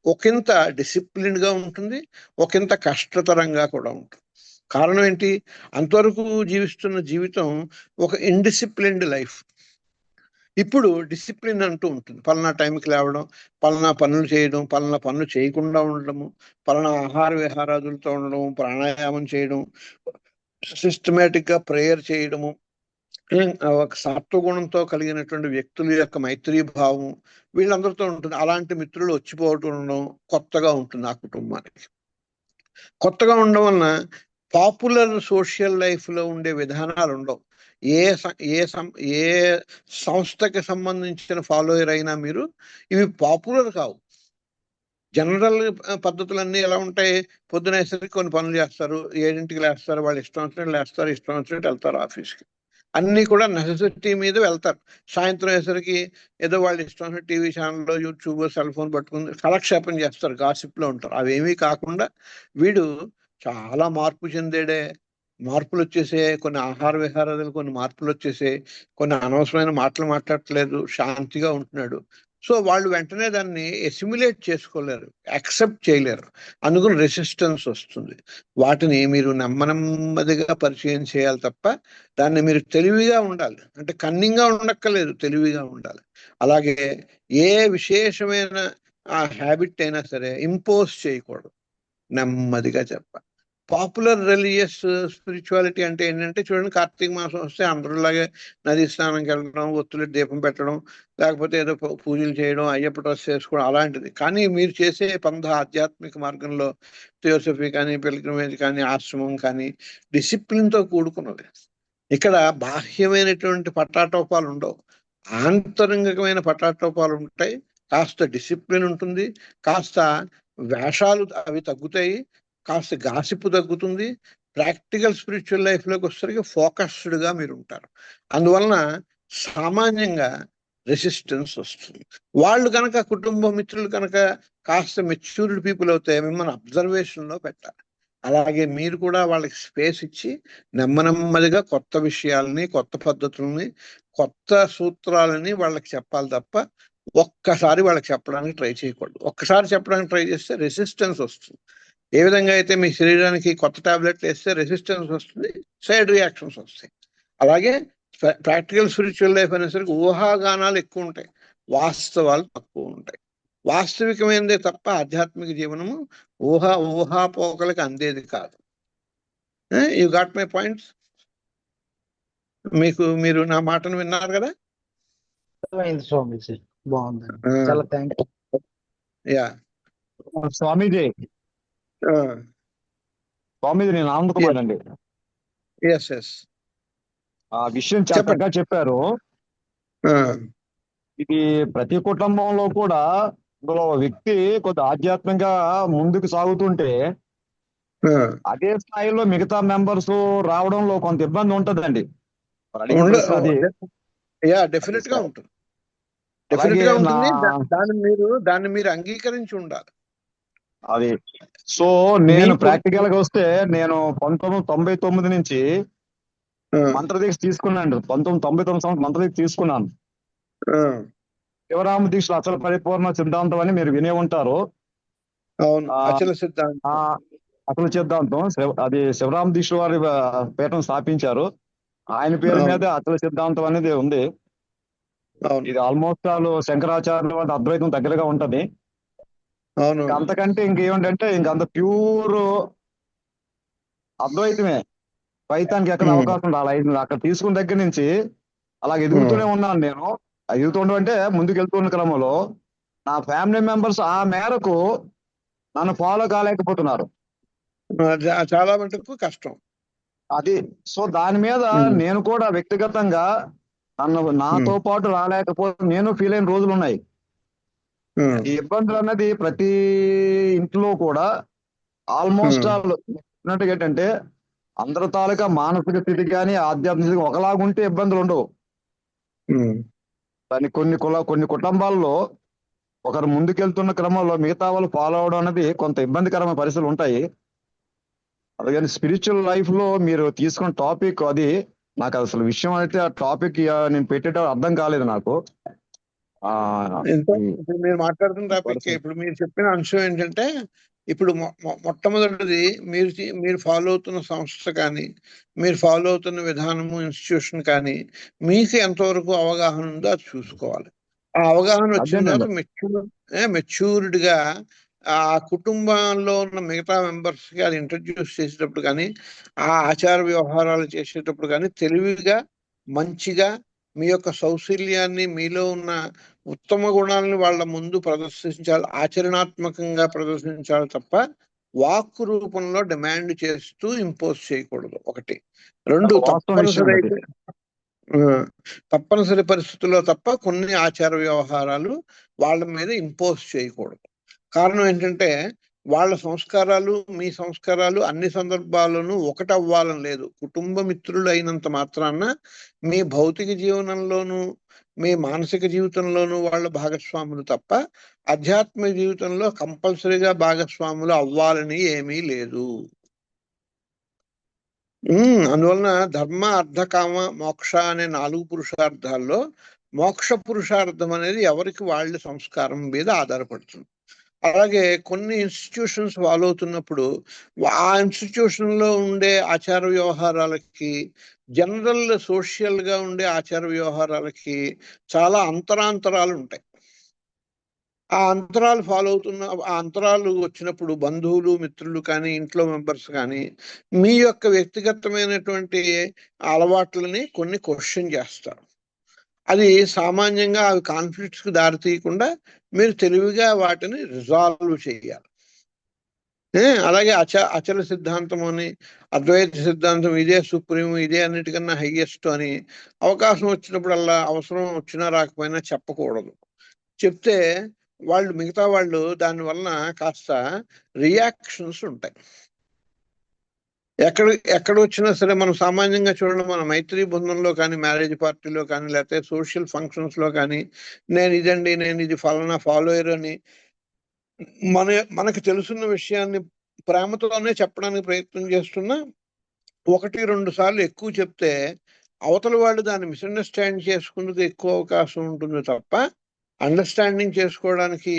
ఒకంత డిసిప్లిన్గా ఉంటుంది, ఒకంత కష్టతరంగా కూడా ఉంటుంది. కారణం ఏంటి? అంతవరకు జీవిస్తున్న జీవితం ఒక ఇండిసిప్లిన్డ్ లైఫ్. ఇప్పుడు డిసిప్లిన్ అంటూ ఉంటుంది. పలానా టైంకి లేవడం, పలానా పనులు చేయడం, పలానా పనులు చేయకుండా ఉండడము, పలానా ఆహార విహారాదులతో ఉండడం, ప్రాణాయామం చేయడం, సిస్టమేటిక్గా ప్రేయర్ చేయడము, ఒక సత్వగుణంతో కలిగినటువంటి వ్యక్తుల యొక్క మైత్రీ భావం వీళ్ళందరితో ఉంటుంది. అలాంటి మిత్రులు వచ్చిపోవటం ఉండడం కొత్తగా ఉంటుంది ఆ కుటుంబానికి. కొత్తగా ఉండడం వలన పాపులర్ సోషల్ లైఫ్లో ఉండే విధానాలు ఉండవు. ఏ సంస్థకి సంబంధించిన ఫాలోయర్ అయినా మీరు, ఇవి పాపులర్ కావు. జనరల్ పద్ధతులన్నీ ఎలా ఉంటాయి? పొద్దునేసరికి కొన్ని పనులు చేస్తారు, 7ంటికి లేస్తారు, వాళ్ళు ఇష్టం వచ్చినట్టు లేస్తారు, ఇష్టం వచ్చినట్టు వెళ్తారు ఆఫీస్కి. అన్నీ కూడా నెసెసిటీ మీద వెళ్తారు. సాయంత్రం అయ్యేసరికి ఏదో వాళ్ళు ఇష్టం వచ్చిన టీవీ ఛానల్లో, యూట్యూబ్, సెల్ ఫోన్ పట్టుకుని కాలక్షేపం చేస్తారు, గాసిప్లో ఉంటారు. అవేమీ కాకుండా వీడు చాలా మార్పు చెందాడే, మార్పులు వచ్చేసే, కొన్ని ఆహార విహారాలు కొన్ని మార్పులు వచ్చేసే, కొన్ని అనవసరమైన మాటలు మాట్లాడట్లేదు, శాంతిగా ఉంటున్నాడు. సో వాళ్ళు వెంటనే దాన్ని ఎసిమ్యులేట్ చేసుకోలేరు, యాక్సెప్ట్ చేయలేరు. అందుకని రెసిస్టెన్స్ వస్తుంది. వాటిని మీరు నెమ్మదిగా పరిచయం చేయాలి తప్ప దాన్ని మీరు తెలివిగా ఉండాలి. అంటే కన్నింగ్గా ఉండక్కర్లేదు, తెలివిగా ఉండాలి. అలాగే ఏ విశేషమైన ఆ హ్యాబిట్ అయినా సరే ఇంపోజ్ చేయకూడదు, నెమ్మదిగా చెప్పాలి. పాపులర్ రిలీజియస్ స్పిరిచువాలిటీ అంటే ఏంటంటే, చూడండి, కార్తీక మాసం వస్తే అందరిలాగే నదీ స్నానంకి వెళ్ళడం, ఒత్తులు దీపం పెట్టడం, లేకపోతే ఏదో పూజలు చేయడం, అయ్యప్ప డ్రెస్ చేసుకోవడం, అలాంటిది. కానీ మీరు చేసే ఆధ్యాత్మిక మార్గంలో థియోసఫీ కానీ, పిల్గ్రిమేజ్ కానీ, ఆశ్రమం కానీ డిసిప్లిన్తో కూడుకున్నది. ఇక్కడ బాహ్యమైనటువంటి పటాటోపాలు ఉండవు, ఆంతరంగికమైన పటాటోపాలు ఉంటాయి. కాస్త డిసిప్లిన్ ఉంటుంది, కాస్త వేషాలు అవి తగ్గుతాయి, కాస్త గాసిప్పు తగ్గుతుంది. ప్రాక్టికల్ స్పిరిచువల్ లైఫ్లోకి వచ్చేసరికి ఫోకస్డ్గా మీరు ఉంటారు. అందువలన సామాన్యంగా రెసిస్టెన్స్ వస్తుంది. వాళ్ళు కనుక, కుటుంబ మిత్రులు కనుక కాస్త మెచ్యూర్డ్ పీపుల్ అవుతే మిమ్మల్ని అబ్జర్వేషన్లో పెట్టాలి. అలాగే మీరు కూడా వాళ్ళకి స్పేస్ ఇచ్చి నెమ్మదిగా కొత్త విషయాలని, కొత్త పద్ధతులని, కొత్త సూత్రాలని వాళ్ళకి చెప్పాలి తప్ప ఒక్కసారి వాళ్ళకి చెప్పడానికి ట్రై చేయకూడదు. ఒక్కసారి చెప్పడానికి ట్రై చేస్తే రెసిస్టెన్స్ వస్తుంది. ఏ విధంగా అయితే మీ శరీరానికి కొత్త టాబ్లెట్లు వేస్తే రెసిస్టెన్స్ వస్తుంది, సైడ్ రియాక్షన్స్ వస్తాయి. అలాగే ప్రాక్టికల్ స్పిరిచువల్ లైఫ్ అనేసరికి ఊహాగానాలు ఎక్కువ ఉంటాయి, వాస్తవాలు తక్కువ ఉంటాయి. వాస్తవికమైనదే తప్ప ఆధ్యాత్మిక జీవనము ఊహాపోకలకి అందేది కాదు. You got my points? మీరు నా మాటను విన్నారు కదా? స్వామీజీ బాగుంది, చాలా థ్యాంక్ యూ. యా స్వామీజీ, నేను ఆనంద్ కుమార్ అండి. ఆ విషయం చాలా చక్కగా చెప్పారు. ఇది ప్రతి కుటుంబంలో కూడా ఇందులో వ్యక్తి కొద్ది ఆధ్యాత్మికంగా ముందుకు సాగుతుంటే అదే స్థాయిలో మిగతా మెంబర్స్ రావడంలో కొంత ఇబ్బంది ఉంటదండి. మరి అడిగిన ప్రశ్న అది. డెఫినెట్ గా ఉంటుంది, అలాగే డెఫినెట్ గా నా ఉంటుంది. దాన్ని మీరు అంగీకరించి ఉండాలి. అది సో నేను మీకు ప్రాక్టికల్ గా వస్తే నేను 1999 నుంచి మంత్రదీక్ష తీసుకున్నాను. 1999 సంవత్సరం మంత్రదీక్ష తీసుకున్నాను. శివరామ దీక్షలో అసలు పరిపూర్ణ సిద్ధాంతం అని మీరు వినే ఉంటారు. అవును, ఆ అచల సిద్ధాంతం. ఆ అసలు సిద్ధాంతం అది శివరామ దీక్ష వారి పీఠం స్థాపించారు. ఆయన పేరు అవును. మీద అచల సిద్ధాంతం అనేది ఉంది. అవును ఇది ఆల్మోస్ట్ ఆల్ శంకరాచార్యుల వారి అద్వైతం దగ్గరగా ఉంటది. అవును అంతకంటే ఇంకేమిటంటే ఇంకంత ప్యూర్ అద్వైతమే. ద్వైతానికి ఎక్కడ అవకాశం రాలేదు. అక్కడ తీసుకున్న దగ్గర నుంచి అలా ఎదుగుతూనే ఉన్నాను నేను. ఎదుగుతుండ అంటే ముందుకు వెళ్తున్న క్రమంలో నా ఫ్యామిలీ మెంబర్స్ ఆ మేరకు నన్ను ఫాలో కాలేకపోతున్నారు. చాలా మటుకు కష్టం. అది సో దాని మీద నేను కూడా వ్యక్తిగతంగా నాతో పాటు రాలేకపోతే నేను ఫీల్ అయిన రోజులు ఉన్నాయి. ఈ ఇబ్బందులు అన్నది ప్రతి ఇంట్లో కూడా ఆల్మోస్ట్ ఆల్ ఏంటంటే అందరి తాలూకా మానసిక స్థితి కానీ ఆధ్యాత్మిక స్థితి ఒకలాగుంటే ఇబ్బందులు ఉండవు. దాన్ని కొన్ని కుటుంబాల్లో ఒకరు ముందుకెళ్తున్న క్రమంలో మిగతా వాళ్ళు ఫాలో అవడం అనేది కొంత ఇబ్బందికరమైన పరిస్థితులు ఉంటాయి. అలాగే స్పిరిచువల్ లైఫ్ లో మీరు తీసుకున్న టాపిక్ అది నాకు అసలు విషయం అయితే ఆ టాపిక్ నేను పెట్టేటప్పుడు అర్థం కాలేదు నాకు. ఇప్పుడు మీరు మాట్లాడుతున్న టాపిక్, ఇప్పుడు మీరు చెప్పిన అంశం ఏంటంటే, ఇప్పుడు మొట్టమొదటిది మీరు ఫాలో అవుతున్న సంస్థ కానీ, మీరు ఫాలో అవుతున్న విధానము, ఇన్స్టిట్యూషన్ కానీ మీకు ఎంతవరకు అవగాహన ఉందో అది చూసుకోవాలి. ఆ అవగాహన వచ్చిన తర్వాత మెచ్యూర్డ్ గా ఆ కుటుంబంలో ఉన్న మిగతా మెంబర్స్ కి అది ఇంట్రడ్యూస్ చేసేటప్పుడు కానీ, ఆ ఆచార వ్యవహారాలు చేసేటప్పుడు కానీ తెలివిగా, మంచిగా మీ యొక్క సౌశల్యాన్ని, మీలో ఉన్న ఉత్తమ గుణాలను వాళ్ళ ముందు ప్రదర్శించాలి, ఆచరణాత్మకంగా ప్రదర్శించాలి తప్ప వాక్కు రూపంలో డిమాండ్ చేస్తూ ఇంపోజ్ చేయకూడదు. ఒకటి. రెండు, తప్పనిసరి పరిస్థితుల్లో తప్ప కొన్ని ఆచార వ్యవహారాలు వాళ్ళ మీద ఇంపోజ్ చేయకూడదు. కారణం ఏంటంటే వాళ్ళ సంస్కారాలు, మీ సంస్కారాలు అన్ని సందర్భాల్లోనూ ఒకటి అవ్వాలని లేదు. కుటుంబ మిత్రులు అయినంత మాత్రాన మీ భౌతిక జీవనంలోనూ మీ మానసిక జీవితంలోనూ వాళ్ళ భాగస్వాములు తప్ప ఆధ్యాత్మిక జీవితంలో కంపల్సరీగా భాగస్వాములు అవ్వాలని ఏమీ లేదు. అందువలన ధర్మ, అర్థ, కామ, మోక్ష అనే 4 పురుషార్థాల్లో మోక్ష పురుషార్థం అనేది ఎవరికి వాళ్ళ సంస్కారం మీద ఆధారపడుతుంది. అలాగే కొన్ని ఇన్స్టిట్యూషన్స్ ఫాలో అవుతున్నప్పుడు ఆ ఇన్స్టిట్యూషన్ లో ఉండే ఆచార వ్యవహారాలకి, జనరల్ సోషల్ గా ఉండే ఆచార వ్యవహారాలకి చాలా అంతరాంతరాలు ఉంటాయి. ఆ అంతరాలు ఫాలో అవుతున్న ఆ అంతరాలు వచ్చినప్పుడు బంధువులు, మిత్రులు కానీ, ఇంట్లో మెంబర్స్ కానీ మీ యొక్క వ్యక్తిగతమైనటువంటి అలవాట్లని కొన్ని క్వశ్చన్ చేస్తారు. అది సామాన్యంగా అవి కాన్ఫ్లిక్ట్స్ కు దారి తీయకుండా మీరు తెలివిగా వాటిని రిజాల్వ్ చేయాలి. అలాగే అచల సిద్ధాంతం అని, అద్వైత సిద్ధాంతం ఇదే సుప్రీం, ఇదే అన్నిటికన్నా హైయెస్ట్ అని అవకాశం వచ్చినప్పుడల్లా, అవసరం వచ్చినా రాకపోయినా చెప్పకూడదు. చెప్తే మిగతా వాళ్ళు దాని వలన కాస్త రియాక్షన్స్ ఉంటాయి. ఎక్కడ వచ్చినా సరే మనం సామాన్యంగా చూడండి, మన మైత్రి బృందంలో కానీ, మ్యారేజ్ పార్టీలో కానీ, లేకపోతే సోషల్ ఫంక్షన్స్ లో కానీ, నేను ఇది ఫలానా ఫాలోయర్ అని మనకు తెలుసున్న విషయాన్ని ప్రేమతోనే చెప్పడానికి ప్రయత్నం చేస్తున్నా 1-2 సార్లు ఎక్కువ చెప్తే అవతల వాళ్ళు దాన్ని మిస్అండర్స్టాండ్ చేసుకుందుకు ఎక్కువ అవకాశం ఉంటుంది తప్ప అండర్స్టాండింగ్ చేసుకోవడానికి,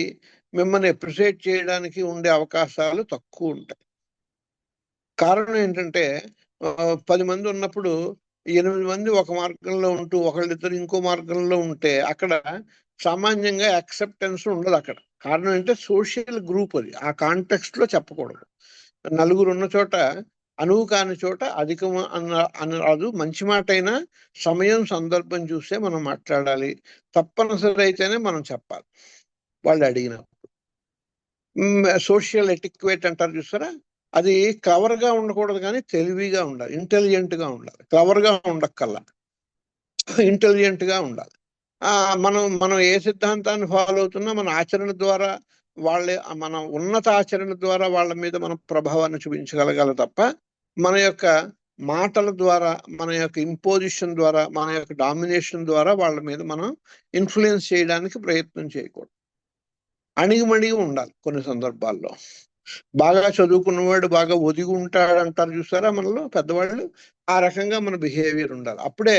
మిమ్మల్ని అప్రిషియేట్ చేయడానికి ఉండే అవకాశాలు తక్కువ ఉంటాయి. కారణం ఏంటంటే 10 మంది ఉన్నప్పుడు 8 మంది ఒక మార్గంలో ఉంటూ ఒకళ్ళిద్దరు ఇంకో మార్గంలో ఉంటే అక్కడ సామాన్యంగా యాక్సెప్టెన్స్ ఉండదు. అక్కడ కారణం ఏంటంటే సోషల్ గ్రూప్ అది. ఆ కాంటెక్స్ట్ లో చెప్పకూడదు. 4 ఉన్న చోట అనువు కాని చోట అధికం అనరాదు. మంచి మాట అయినా సమయం, సందర్భం చూసే మనం మాట్లాడాలి. తప్పనిసరి అయితేనే మనం చెప్పాలి వాళ్ళు అడిగినప్పుడు. సోషల్ ఎటిక్వేట్ అంటారు చూసారా, అది క్లవర్ గా ఉండకూడదు కానీ తెలివిగా ఉండాలి, ఇంటెలిజెంట్ గా ఉండాలి. క్లవర్ గా ఉండక్కల్లా, ఇంటెలిజెంట్ గా ఉండాలి. మనం ఏ సిద్ధాంతాన్ని ఫాలో అవుతున్నా మన ఆచరణ ద్వారా వాళ్ళ మన ఉన్నత ఆచరణ ద్వారా వాళ్ళ మీద మనం ప్రభావాన్ని చూపించగలగాలి తప్ప మన యొక్క మాటల ద్వారా, మన యొక్క ఇంపోజిషన్ ద్వారా, మన యొక్క డామినేషన్ ద్వారా వాళ్ళ మీద మనం ఇన్ఫ్లుయెన్స్ చేయడానికి ప్రయత్నం చేయకూడదు. అణిగిమణిగి ఉండాలి. కొన్ని సందర్భాల్లో బాగా చదువుకున్నవాడు బాగా ఒదిగి ఉంటాడు అంటారు చూసారా మనలో పెద్దవాళ్ళు, ఆ రకంగా మన బిహేవియర్ ఉండాలి. అప్పుడే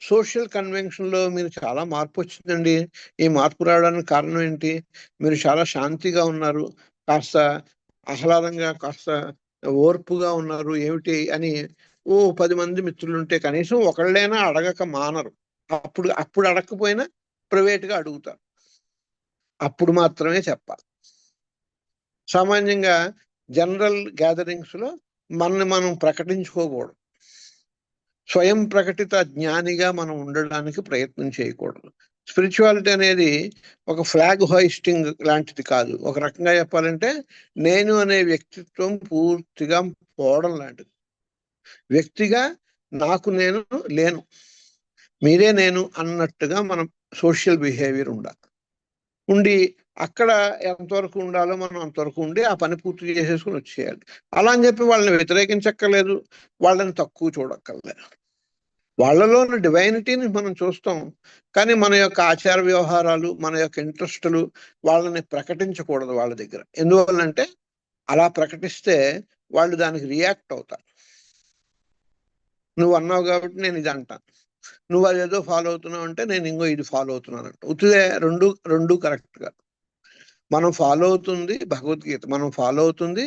సోషల్ కన్వెన్షన్ లో మీరు చాలా మార్పు వచ్చిందండి. ఈ మార్పు రావడానికి కారణం ఏంటి? మీరు చాలా శాంతిగా ఉన్నారు, కాస్త ఆహ్లాదంగా, కాస్త ఓర్పుగా ఉన్నారు ఏమిటి అని 10 మంది మిత్రులు ఉంటే కనీసం ఒకళ్ళైనా అడగక మానరు. అప్పుడు అప్పుడు అడగకపోయినా ప్రైవేట్ గా అడుగుతారు. అప్పుడు మాత్రమే చెప్పాలి. సామాన్యంగా జనరల్ గ్యాదరింగ్స్ లో మనల్ని మనం ప్రకటించుకోకూడదు. స్వయం ప్రకటిత జ్ఞానిగా మనం ఉండడానికి ప్రయత్నం చేయకూడదు. స్పిరిచువాలిటీ అనేది ఒక ఫ్లాగ్ హోయిస్టింగ్ లాంటిది కాదు. ఒక రకంగా చెప్పాలంటే నేను అనే వ్యక్తిత్వం పూర్తిగా పోవడం లాంటిది. వ్యక్తిగా నాకు నేను లేను, మీరే నేను అన్నట్టుగా మనం సోషల్ బిహేవియర్ ఉండి అక్కడ ఎంతవరకు ఉండాలో మనం అంతవరకు ఉండి ఆ పని పూర్తి చేసేసుకుని వచ్చేయాలి. అలా అని చెప్పి వాళ్ళని వ్యతిరేకించక్కర్లేదు, వాళ్ళని తక్కువ చూడక్కర్లేదు. వాళ్ళలో ఉన్న డివైనిటీని మనం చూస్తాం, కానీ మన యొక్క ఆచార వ్యవహారాలు, మన యొక్క ఇంట్రెస్టులు వాళ్ళని ప్రకటించకూడదు వాళ్ళ దగ్గర. ఎందువల్లంటే అలా ప్రకటిస్తే వాళ్ళు దానికి రియాక్ట్ అవుతారు. నువ్వు అన్నావు కాబట్టి నేను ఇది అంటాను, నువ్వు అదేదో ఫాలో అవుతున్నావు అంటే నేను ఇంకో ఇది ఫాలో అవుతున్నాను అంట. ఉత్తిదే రెండు కరెక్ట్గా. మనం ఫాలో అవుతుంది భగవద్గీత, మనం ఫాలో అవుతుంది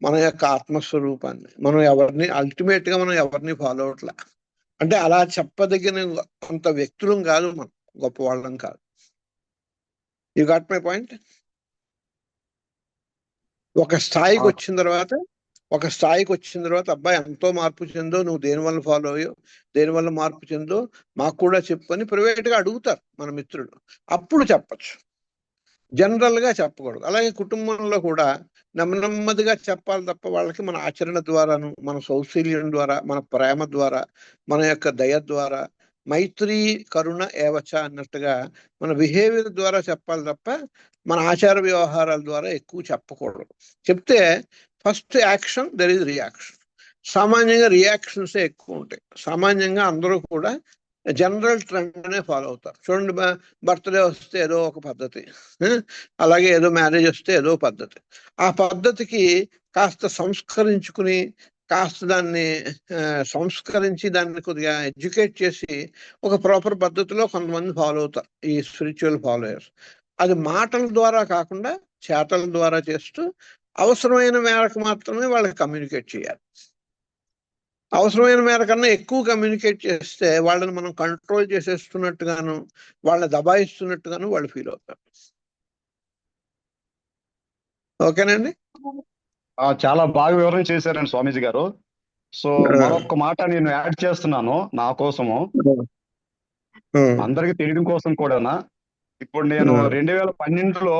మన యొక్క ఆత్మస్వరూపాన్ని. మనం ఎవరిని అల్టిమేట్ గా మనం ఎవరిని ఫాలో అవట్లే. అంటే అలా చెప్పదగిన కొంత వ్యక్తులం కాదు, మనం గొప్ప వాళ్ళం కాదు. You got my point? ఒక స్థాయికి వచ్చిన తర్వాత అబ్బాయి ఎంతో మార్పు చెందో, నువ్వు దేనివల్ల ఫాలో అయ్యో, దేనివల్ల మార్పు చెందో మాకు కూడా చెప్పని ప్రైవేట్ గా అడుగుతారు మన మిత్రులు. అప్పుడు చెప్పచ్చు, జనరల్ గా చెప్పకూడదు. అలాగే కుటుంబంలో కూడా నెమ్మదిగా చెప్పాలి తప్ప వాళ్ళకి మన ఆచరణ ద్వారాను, మన సౌశీల్యం ద్వారా, మన ప్రేమ ద్వారా, మన యొక్క దయ ద్వారా, మైత్రి కరుణ ఏవచ అన్నట్టుగా మన బిహేవియర్ ద్వారా చెప్పాలి తప్ప మన ఆచార వ్యవహారాల ద్వారా ఎక్కువ చెప్పకూడదు. చెప్తే first action there is reaction. సామాన్యంగా రియాక్షన్స్ ఎక్కువ ఉంటాయి. సామాన్యంగా అందరూ కూడా జనరల్ ట్రెండ్ అనే ఫాలో అవుతారు. చూడండి, బర్త్డే వస్తే ఏదో ఒక పద్ధతి, అలాగే ఏదో మ్యారేజ్ వస్తే ఏదో పద్ధతి. ఆ పద్ధతికి కాస్త సంస్కరించుకుని, కాస్త దాన్ని సంస్కరించి, దాన్ని కొద్దిగా ఎడ్యుకేట్ చేసి ఒక ప్రాపర్ పద్ధతిలో కొంతమంది ఫాలో అవుతారు ఈ స్పిరిచువల్ ఫాలోయర్స్. అది మాటల ద్వారా కాకుండా చేతల ద్వారా చేస్తూ అవసరమైన మేరకు మాత్రమే వాళ్ళకి కమ్యూనికేట్ చేయాలి. అవసరమైన మేర కన్నా ఎక్కువ కమ్యూనికేట్ చేస్తే వాళ్ళని మనం కంట్రోల్ చేసేస్తున్నట్టుగాను, వాళ్ళని దబాయిస్తున్నట్టుగాను వాళ్ళు ఫీల్ అవుతారు. ఓకేనండి? చాలా బాగా వివరణ చేశారండి స్వామీజీ గారు. సో మరొక మాట నేను యాడ్ చేస్తున్నాను నా కోసము, అందరికి తెలియడం కోసం కూడానా. ఇప్పుడు నేను 2012లో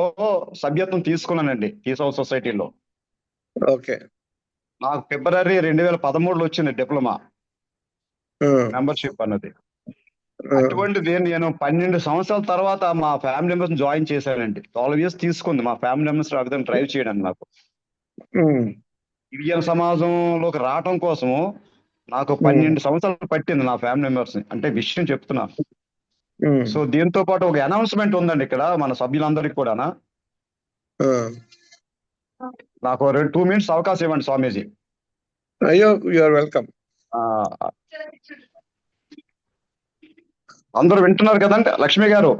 సభ్యత్వం తీసుకున్నానండి ఈసౌ సొసైటీలో. ఓకే. నాకు ఫిబ్రవరి 2013లో వచ్చింది డిప్లొమా మెంబర్షిప్ అన్నది. అటువంటిది నేను 12 సంవత్సరాల తర్వాత మా ఫ్యామిలీ మెంబర్స్ జాయిన్ చేశానండి. 12 years తీసుకుంది మా ఫ్యామిలీ మెంబర్స్ ఆ విధంగా డ్రైవ్ చేయడానికి. నాకు గిరిజన సమాజంలోకి రావటం కోసము నాకు 12 సంవత్సరాలు పట్టింది నా ఫ్యామిలీ మెంబర్స్ ని, అంటే విషయం చెప్తున్నాను. సో దీంతో పాటు ఒక అనౌన్స్మెంట్ ఉందండి ఇక్కడ మన సభ్యులందరికీ కూడా. నాకు 2 minutes అవకాశం ఇవ్వండి స్వామీజీ. అయ్యో, యు ఆర్ వెల్కమ్. అందరూ వింటున్నారు కదండి? లక్ష్మి గారు,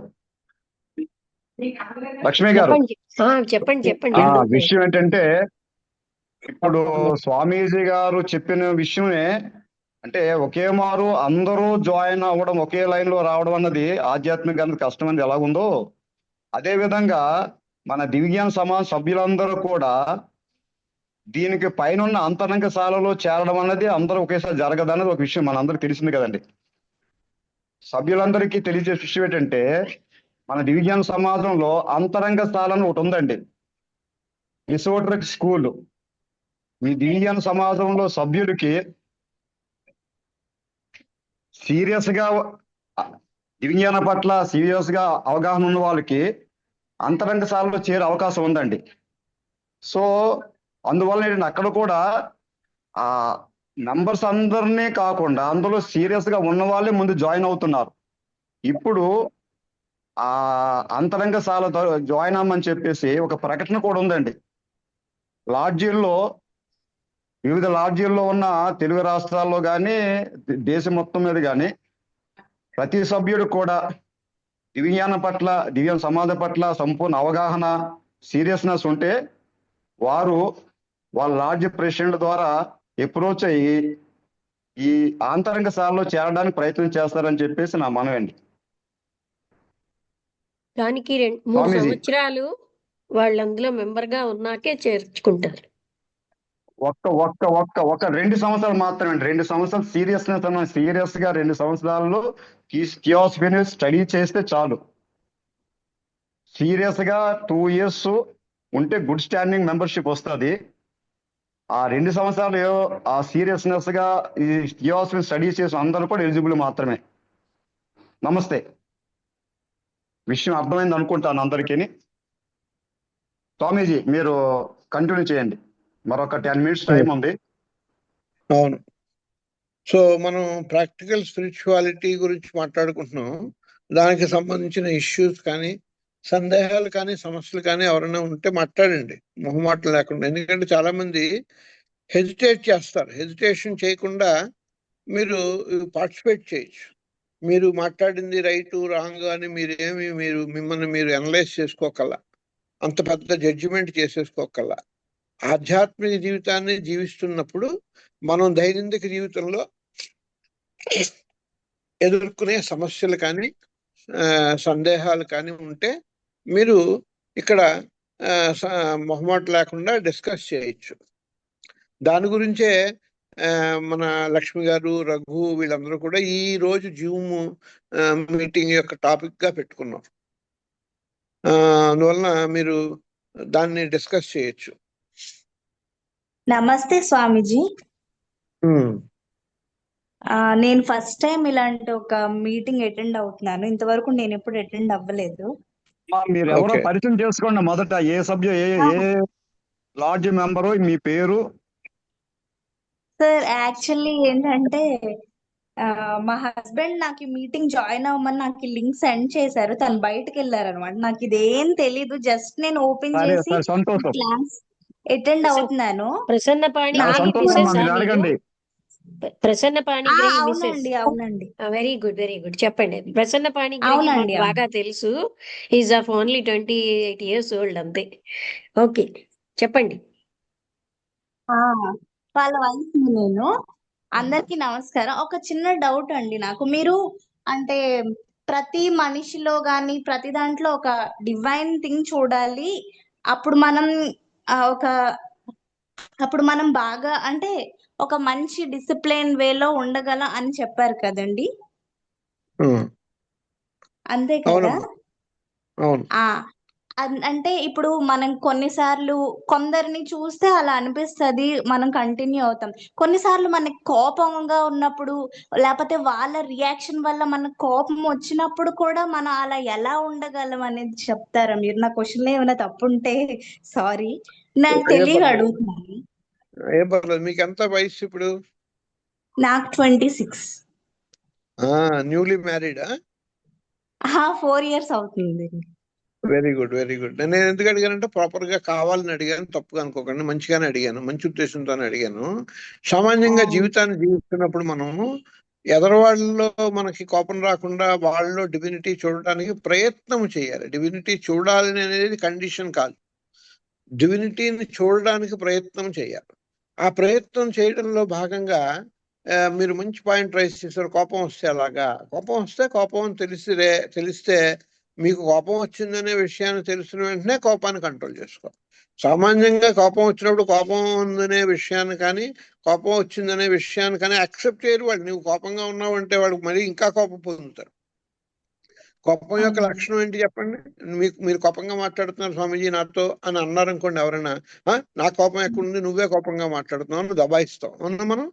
చెప్పండి. విషయం ఏంటంటే, ఇప్పుడు స్వామీజీ గారు చెప్పిన విషయమే, అంటే ఒకే మారు అందరూ జాయిన్ అవ్వడం, ఒకే లైన్ లో రావడం అన్నది ఆధ్యాత్మిక కష్టం అనేది ఎలాగుందో, అదే విధంగా మన దివ్యాన సమాజ సభ్యులందరూ కూడా దీనికి పైన అంతరంగ శాలలో చేరడం అన్నది అందరూ ఒకేసారి జరగదన్నది ఒక విషయం మనందరికి తెలిసింది కదండి. సభ్యులందరికీ తెలియజే విషయం ఏంటంటే, మన దివ్యాన సమాజంలో అంతరంగ స్థానం ఒకటి ఉందండి, ఇసోట్రిక్ స్కూల్. ఈ దివ్యాన సమాజంలో సభ్యులకి సీరియస్ గా దివ్యాన పట్ల సీరియస్ గా అవగాహన ఉన్న వాళ్ళకి అంతరంగ సాలలో చేరే అవకాశం ఉందండి. సో అందువల్ల ఏంటంటే అక్కడ కూడా ఆ మెంబర్స్ అందరినీ కాకుండా అందులో సీరియస్ గా ఉన్న వాళ్ళే ముందు జాయిన్ అవుతున్నారు. ఇప్పుడు ఆ అంతరంగ సాల జాయిన్ అవ్వమని చెప్పేసి ఒక ప్రకటన కూడా ఉందండి. లాడ్జీల్లో, వివిధ లాడ్జీల్లో ఉన్న తెలుగు రాష్ట్రాల్లో కానీ దేశం మొత్తం మీద కానీ ప్రతి సభ్యుడు కూడా దివ్యాన పట్ల, దివ్య సమాధి పట్ల సంపూర్ణ అవగాహన, సీరియస్నెస్ ఉంటే వారు వాళ్ళ లాడ్జ్ ప్రెసిడెంట్ ద్వారా అప్రోచ్ అయ్యి ఈ ఆంతరంగ సాలలో చేరడానికి ప్రయత్నం చేస్తారని చెప్పేసి నా మనవండి. దానికి 3 స్వామీజీ. సంవత్సరాలు వాళ్ళు అందులో మెంబర్ గా ఉన్నాకే చేర్చుకుంటారు. ఒక 2 సంవత్సరాలు మాత్రమే. 2 సంవత్సరాలు సీరియస్ గా 2 సంవత్సరాల్లో థియాసఫీని స్టడీ చేస్తే చాలు. సీరియస్ గా 2 years ఉంటే గుడ్ స్టాండింగ్ మెంబర్షిప్ వస్తుంది. ఆ 2 సంవత్సరాలు ఆ సీరియస్నెస్ గా ఈ థియాసఫీని స్టడీ చేసిన అందరూ కూడా ఎలిజిబుల్ మాత్రమే. నమస్తే. విషయం అర్థమైంది అనుకుంటాను అందరికీ. స్వామీజీ మీరు కంటిన్యూ చేయండి, మరొక 10 minutes టైం ఉంది. అవును. సో మనం ప్రాక్టికల్ స్పిరిచువాలిటీ గురించి మాట్లాడుకుంటున్నాం. దానికి సంబంధించిన ఇష్యూస్ కానీ, సందేహాలు కానీ, సమస్యలు కానీ ఎవరైనా ఉంటే మాట్లాడండి, మొహమాటం లేకుండా. ఎందుకంటే చాలా మంది హెజిటేట్ చేస్తారు. హెజిటేషన్ చేయకుండా మీరు పార్టిసిపేట్ చేయొచ్చు. మీరు మాట్లాడింది రైటు రాంగ్ అని మీరు మిమ్మల్ని మీరు అనలైజ్ చేసుకోకల్లా, అంత పెద్ద జడ్జిమెంట్ చేసేసుకోకల్లా. ఆధ్యాత్మిక జీవితాన్ని జీవిస్తున్నప్పుడు మనం దైనందిక జీవితంలో ఎదుర్కొనే సమస్యలు కానీ, సందేహాలు కానీ ఉంటే మీరు ఇక్కడ మొహమాట లేకుండా డిస్కస్ చేయొచ్చు. దాని గురించే మన లక్ష్మి గారు, రఘు వీళ్ళందరూ కూడా ఈ రోజు జూమ్ మీటింగ్ యొక్క టాపిక్ గా పెట్టుకున్నారు. అందువలన మీరు దాన్ని డిస్కస్ చేయొచ్చు. నమస్తే స్వామీజీ. నేను ఫస్ట్ టైం ఇలాంటి ఒక మీటింగ్ అటెండ్ అవుతున్నాను. ఇంతవరకు నేను ఎప్పుడు అటెండ్ అవ్వలేదు. మీరు ఎవరో పరిచయం చేసుకోండి మొదట. ఏ సభ్యుడు, ఏ లాడ్జ్ మెంబరు, మీ పేరు? సార్ యాక్చువల్లీ ఏంటంటే మా హస్బెండ్ నాకు మీటింగ్ జాయిన్ అవ్వమని నాకు లింక్ సెండ్ చేశారు. తను బయటకు వెళ్ళారు అనమాట. నాకు ఇదేం తెలీదు. జస్ట్ నేను ఓపెన్ చేసి క్లాస్ అటెండ్ అవుతున్నాను. ప్రసన్న పాణి అడగండి. ప్రసన్న పాణి అవునండి, అవునండి. Very good, very good. చెప్పండి. ప్రసన్న పాణి అవునండి, బాగా తెలుసు. Is of only 28 years old అంతే. ఓకే, చెప్పండి. వాళ్ళ వయసు నేను. అందరికి నమస్కారం. ఒక చిన్న డౌట్ అండి నాకు. మీరు అంటే ప్రతి మనిషిలో గాని ప్రతి దాంట్లో ఒక డివైన్ థింగ్ చూడాలి, అప్పుడు మనం అప్పుడు మనం బాగా అంటే ఒక మంచి డిసిప్లిన్ వేలో ఉండగలం అని చెప్పారు కదండి. అంతే కదా? అంటే ఇప్పుడు మనం కొన్నిసార్లు కొందరిని చూస్తే అలా అనిపిస్తుంది, మనం కంటిన్యూ అవుతాం. కొన్నిసార్లు మనకి కోపంగా ఉన్నప్పుడు, లేకపోతే వాళ్ళ రియాక్షన్ వల్ల మనకు కోపం వచ్చినప్పుడు కూడా మనం అలా ఎలా ఉండగలం అనేది చెప్తారా మీరు? నా క్వశ్చన్ ఏమైనా తప్పుంటే సారీ, నాకు తెలియక అడుగుతున్నాను. ఏం పర్లేదు. మీకు ఎంత వయసు ఇప్పుడు? నాకు 26. న్యూలీ మ్యారీడా? 4 years అవుతుంది. Very good, very good. నేను ఎందుకు అడిగానంటే ప్రాపర్ గా కావాలని అడిగాను, తప్పుగా అనుకోకండి. మంచిగానే అడిగాను, మంచి ఉద్దేశంతోనే అడిగాను. సామాన్యంగా జీవితాన్ని జీవిస్తున్నప్పుడు మనము ఎదరవాళ్ళలో మనకి కోపం రాకుండా వాళ్ళలో డివినిటీ చూడటానికి ప్రయత్నం చేయాలి. డివినిటీ చూడాలని అనేది కండిషన్ కాదు. డివినిటీని చూడడానికి ప్రయత్నం చేయాలి. ఆ ప్రయత్నం చేయడంలో భాగంగా మీరు మంచి పాయింట్ రైజ్ చేశారు. కోపం వస్తే అలాగా, కోపం వస్తే కోపం తెలిస్తే మీకు కోపం వచ్చిందనే విషయాన్ని తెలిసిన వెంటనే కోపాన్ని కంట్రోల్ చేసుకోవాలి. సామాన్యంగా కోపం వచ్చినప్పుడు కోపం ఉందనే విషయాన్ని కానీ, కోపం వచ్చిందనే విషయాన్ని కానీ యాక్సెప్ట్ చేయరు వాళ్ళు. నువ్వు కోపంగా ఉన్నావు అంటే వాడికి మరీ ఇంకా కోపం పొందుతారు. కోపం యొక్క లక్షణం ఏంటి చెప్పండి? మీరు కోపంగా మాట్లాడుతున్నారు స్వామీజీ నాతో అని అన్నారు అనుకోండి ఎవరైనా, నా కోపం ఎక్కడుంది, నువ్వే కోపంగా మాట్లాడుతున్నావు అని దబాయిస్తాం అన్నా మనం.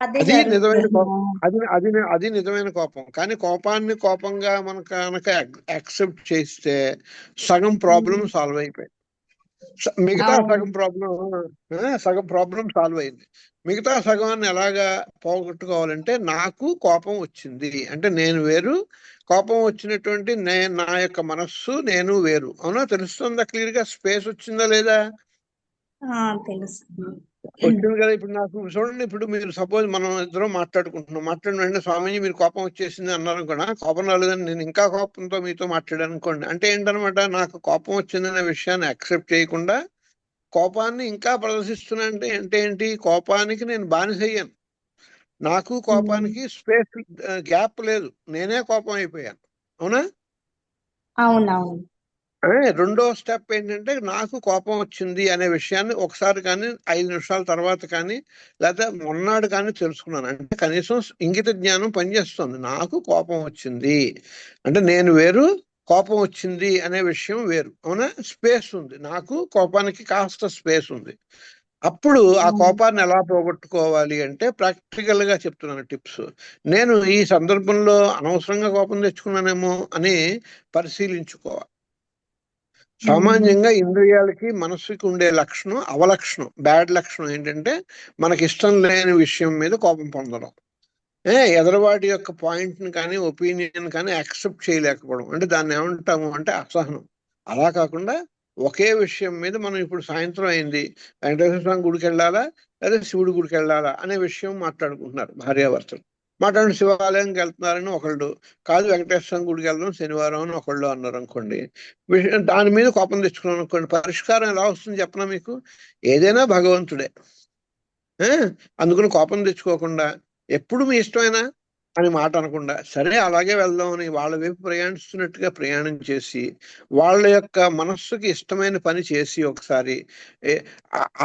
అదే అది నిజమైన జరుగుతుంది. కోపం. అది నిజమైన కోపం. కానీ కోపాన్ని కోపంగా మనం కనుక యాక్సెప్ట్ చేస్తే సగం ప్రాబ్లం సాల్వ్ అయిపోయింది. మిగతా అవును. సగం ప్రాబ్లం సాల్వ్ అయింది. మిగతా సగాన్ని ఎలాగా పోగొట్టుకోవాలంటే, నాకు కోపం వచ్చింది అంటే నేను వేరు, కోపం వచ్చినటువంటి నా యొక్క మనస్సు నేను వేరు. అవునా? తెలుస్తుందా క్లియర్ గా? స్పేస్ వచ్చిందా లేదా? తెలుసు. వచ్చింది కదా. ఇప్పుడు నాకు చూడండి, ఇప్పుడు మీరు సపోజ్ మనం ఇద్దరం మాట్లాడుకుంటున్నాం, మాట్లాడిన వెంటనే స్వామీజీ మీరు కోపం వచ్చేసింది అన్నారు అనుకోండి. కోపం రాలేదని నేను ఇంకా కోపంతో మీతో మాట్లాడాను అనుకోండి. అంటే ఏంటనమాట, నాకు కోపం వచ్చిందనే విషయాన్ని యాక్సెప్ట్ చేయకుండా కోపాన్ని ఇంకా ప్రదర్శిస్తున్నా. అంటే ఏంటి, కోపానికి నేను బానిసయ్యాను. నాకు కోపానికి స్పేస్ గ్యాప్ లేదు, నేనే కోపం అయిపోయాను. అవునా? అవునవును. రెండో స్టెప్ ఏంటంటే, నాకు కోపం వచ్చింది అనే విషయాన్ని ఒకసారి కానీ 5 నిమిషాల తర్వాత కానీ లేదా మొన్నాడు కానీ తెలుసుకున్నాను. అంటే కనీసం ఇంగిత జ్ఞానం పనిచేస్తుంది. నాకు కోపం వచ్చింది అంటే నేను వేరు, కోపం వచ్చింది అనే విషయం వేరు. అవునా? స్పేస్ ఉంది, నాకు కోపానికి కాస్త స్పేస్ ఉంది. అప్పుడు ఆ కోపాన్ని ఎలా పోగొట్టుకోవాలి అంటే, ప్రాక్టికల్ గా చెప్తున్నాను టిప్స్. నేను ఈ సందర్భంలో అనవసరంగా కోపం తెచ్చుకున్నానేమో అని పరిశీలించుకోవాలి. సామాన్యంగా ఇంద్రియాలకి మనస్సుకి ఉండే లక్షణం, అవలక్షణం, బ్యాడ్ లక్షణం ఏంటంటే, మనకి ఇష్టం లేని విషయం మీద కోపం పొందడం, ఎదరవాడి యొక్క పాయింట్ని కానీ ఒపీనియన్ కానీ యాక్సెప్ట్ చేయలేకపోవడం. అంటే దాన్ని ఏమంటాము అంటే అసహనం. అలా కాకుండా ఒకే విషయం మీద మనం ఇప్పుడు సాయంత్రం అయింది, వెంకటేశ్వర స్వామి గుడికి వెళ్ళాలా లేదా శివుడి గుడికి వెళ్ళాలా అనే విషయం మాట్లాడుకుంటున్నారు భార్యాభర్తలు. మాట్లాడిన శివాలయంకి వెళ్తున్నారని ఒకళ్ళు, కాదు వెంకటేశ్వర స్వామి గుడికి వెళ్దాం శనివారం అని ఒకళ్ళు అన్నారు అనుకోండి. దాని మీద కోపం తెచ్చుకున్నాం అనుకోండి. పరిష్కారం ఎలా వస్తుంది చెప్పనా మీకు? ఏదైనా భగవంతుడే. అందుకని కోపం తెచ్చుకోకుండా, ఎప్పుడు మీ ఇష్టమైనా అని మాట అనకుండా, సరే అలాగే వెళ్దాం అని వాళ్ళ వైపు ప్రయాణిస్తున్నట్టుగా ప్రయాణం చేసి, వాళ్ళ యొక్క మనస్సుకి ఇష్టమైన పని చేసి ఒకసారి,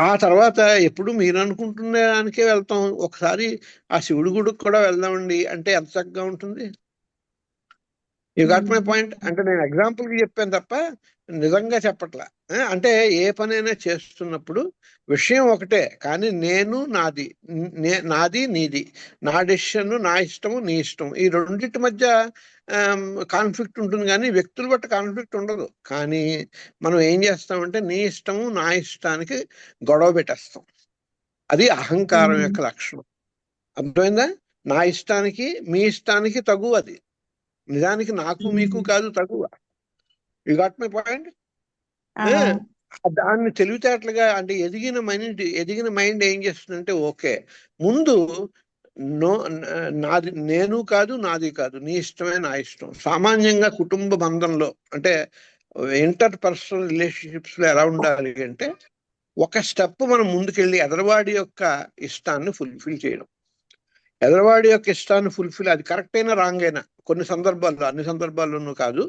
ఆ తర్వాత ఎప్పుడు మీరు అనుకుంటున్న దానికే వెళ్తాం, ఒకసారి ఆ శివుడి గుడికి కూడా వెళ్దామండి అంటే ఎంత చక్కగా ఉంటుంది. You got my point. అంటే నేను ఎగ్జాంపుల్ కి చెప్పాను తప్ప నిజంగా చెప్పట్లా. అంటే ఏ పనైనా చేస్తున్నప్పుడు విషయం ఒకటే, కానీ నేను నాది, నాది నీది, నా డెసిషన్ నా ఇష్టము నీ ఇష్టం, ఈ రెండింటి మధ్య కాన్ఫ్లిక్ట్ ఉంటుంది. కానీ వ్యక్తులు బట్టి కాన్ఫ్లిక్ట్ ఉండదు. కానీ మనం ఏం చేస్తామంటే, నీ ఇష్టము నా ఇష్టానికి గొడవ పెట్టేస్తాం. అది అహంకారం యొక్క లక్షణం. అర్థమైందా? నా ఇష్టానికి మీ ఇష్టానికి తగు, అది నిజానికి నాకు మీకు కాదు తగువ. You got my point. దాన్ని తెలివితేటలుగా, అంటే ఎదిగిన మైండ్ ఏం చేస్తుందంటే, ఓకే ముందు నాది నేను కాదు, నాది కాదు, నీ ఇష్టమే నా ఇష్టం. సామాన్యంగా కుటుంబ బంధంలో అంటే ఇంటర్ పర్సనల్ రిలేషన్షిప్స్ లో ఎలా ఉండాలి అంటే, ఒక స్టెప్ మనం ముందుకెళ్ళి ఎదరవాడి యొక్క ఇష్టాన్ని ఫుల్ఫిల్ చేయడం. ఎదరవాడి యొక్క ఇష్టాన్ని ఫుల్ఫిల్, అది కరెక్ట్ అయినా రాంగ్ అయినా, కొన్ని సందర్భాల్లో, అన్ని సందర్భాల్లోనూ కాదు,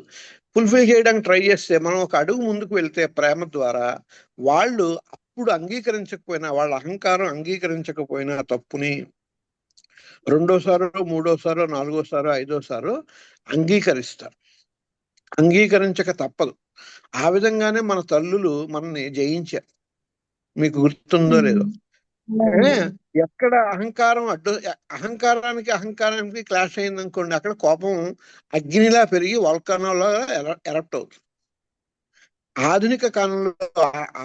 ఫుల్ఫిల్ చేయడానికి ట్రై చేస్తే, మనం ఒక అడుగు ముందుకు వెళ్తే ప్రేమ ద్వారా, వాళ్ళు అప్పుడు అంగీకరించకపోయినా, వాళ్ళ అహంకారం అంగీకరించకపోయినా తప్పుని రెండోసారో మూడోసారో నాలుగోసారో ఐదోసారో అంగీకరిస్తారు. అంగీకరించక తప్పదు. ఆ విధంగానే మన తల్లులు మనల్ని జయించారు. మీకు గుర్తుందో లేదో? ఎక్కడ అహంకారానికి క్లాష్ అయింది అనుకోండి, అక్కడ కోపం అగ్నిలా పెరిగి వల్కనోలా ఎరప్ట్ అవుతుంది. ఆధునిక కాలంలో,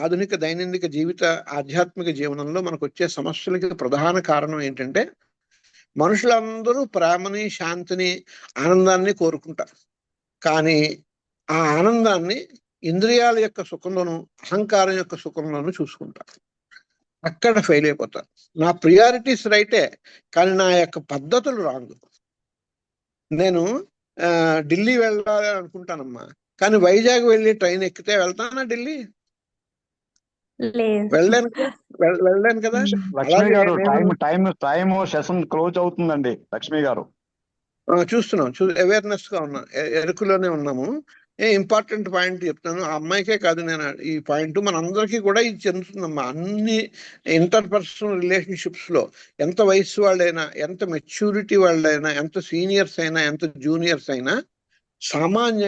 ఆధునిక దైనందిక జీవిత ఆధ్యాత్మిక జీవనంలో మనకు వచ్చే సమస్యలకి ప్రధాన కారణం ఏంటంటే, మనుషులందరూ ప్రేమని, శాంతిని, ఆనందాన్ని కోరుకుంటారు. కానీ ఆ ఆనందాన్ని ఇంద్రియాల యొక్క సుఖంలోను, అహంకారం యొక్క సుఖంలోను చూసుకుంటారు. అక్కడ ఫెయిల్ అయిపోతారు. నా ప్రియారిటీస్ రైటే, కానీ నా యొక్క పద్ధతులు రాంగ్. నేను ఢిల్లీ వెళ్ళాలి అనుకుంటానమ్మా, కానీ వైజాగ్ వెళ్ళి ట్రైన్ ఎక్కితే వెళ్తానా ఢిల్లీ? వెళ్ళలేను కదా. లక్ష్మి గారు, అలాగే టైం సెషన్ క్లోజ్ అవుతుందండి లక్ష్మి గారు. చూస్తున్నాం, అవేర్నెస్ గా ఉన్నాం, ఎరుకులోనే ఉన్నాము. ఇంపార్టెంట్ పాయింట్ చెప్తాను. ఆ అమ్మాయికే కాదు, నేను ఈ పాయింట్ మనందరికీ కూడా ఇది చెందుతుందమ్మా. అన్ని ఇంటర్ పర్సనల్ రిలేషన్షిప్స్ లో ఎంత వయసు వాళ్ళైనా, ఎంత మెచ్యూరిటీ వాళ్ళైనా, ఎంత సీనియర్స్ అయినా, ఎంత జూనియర్స్ అయినా, సామాన్య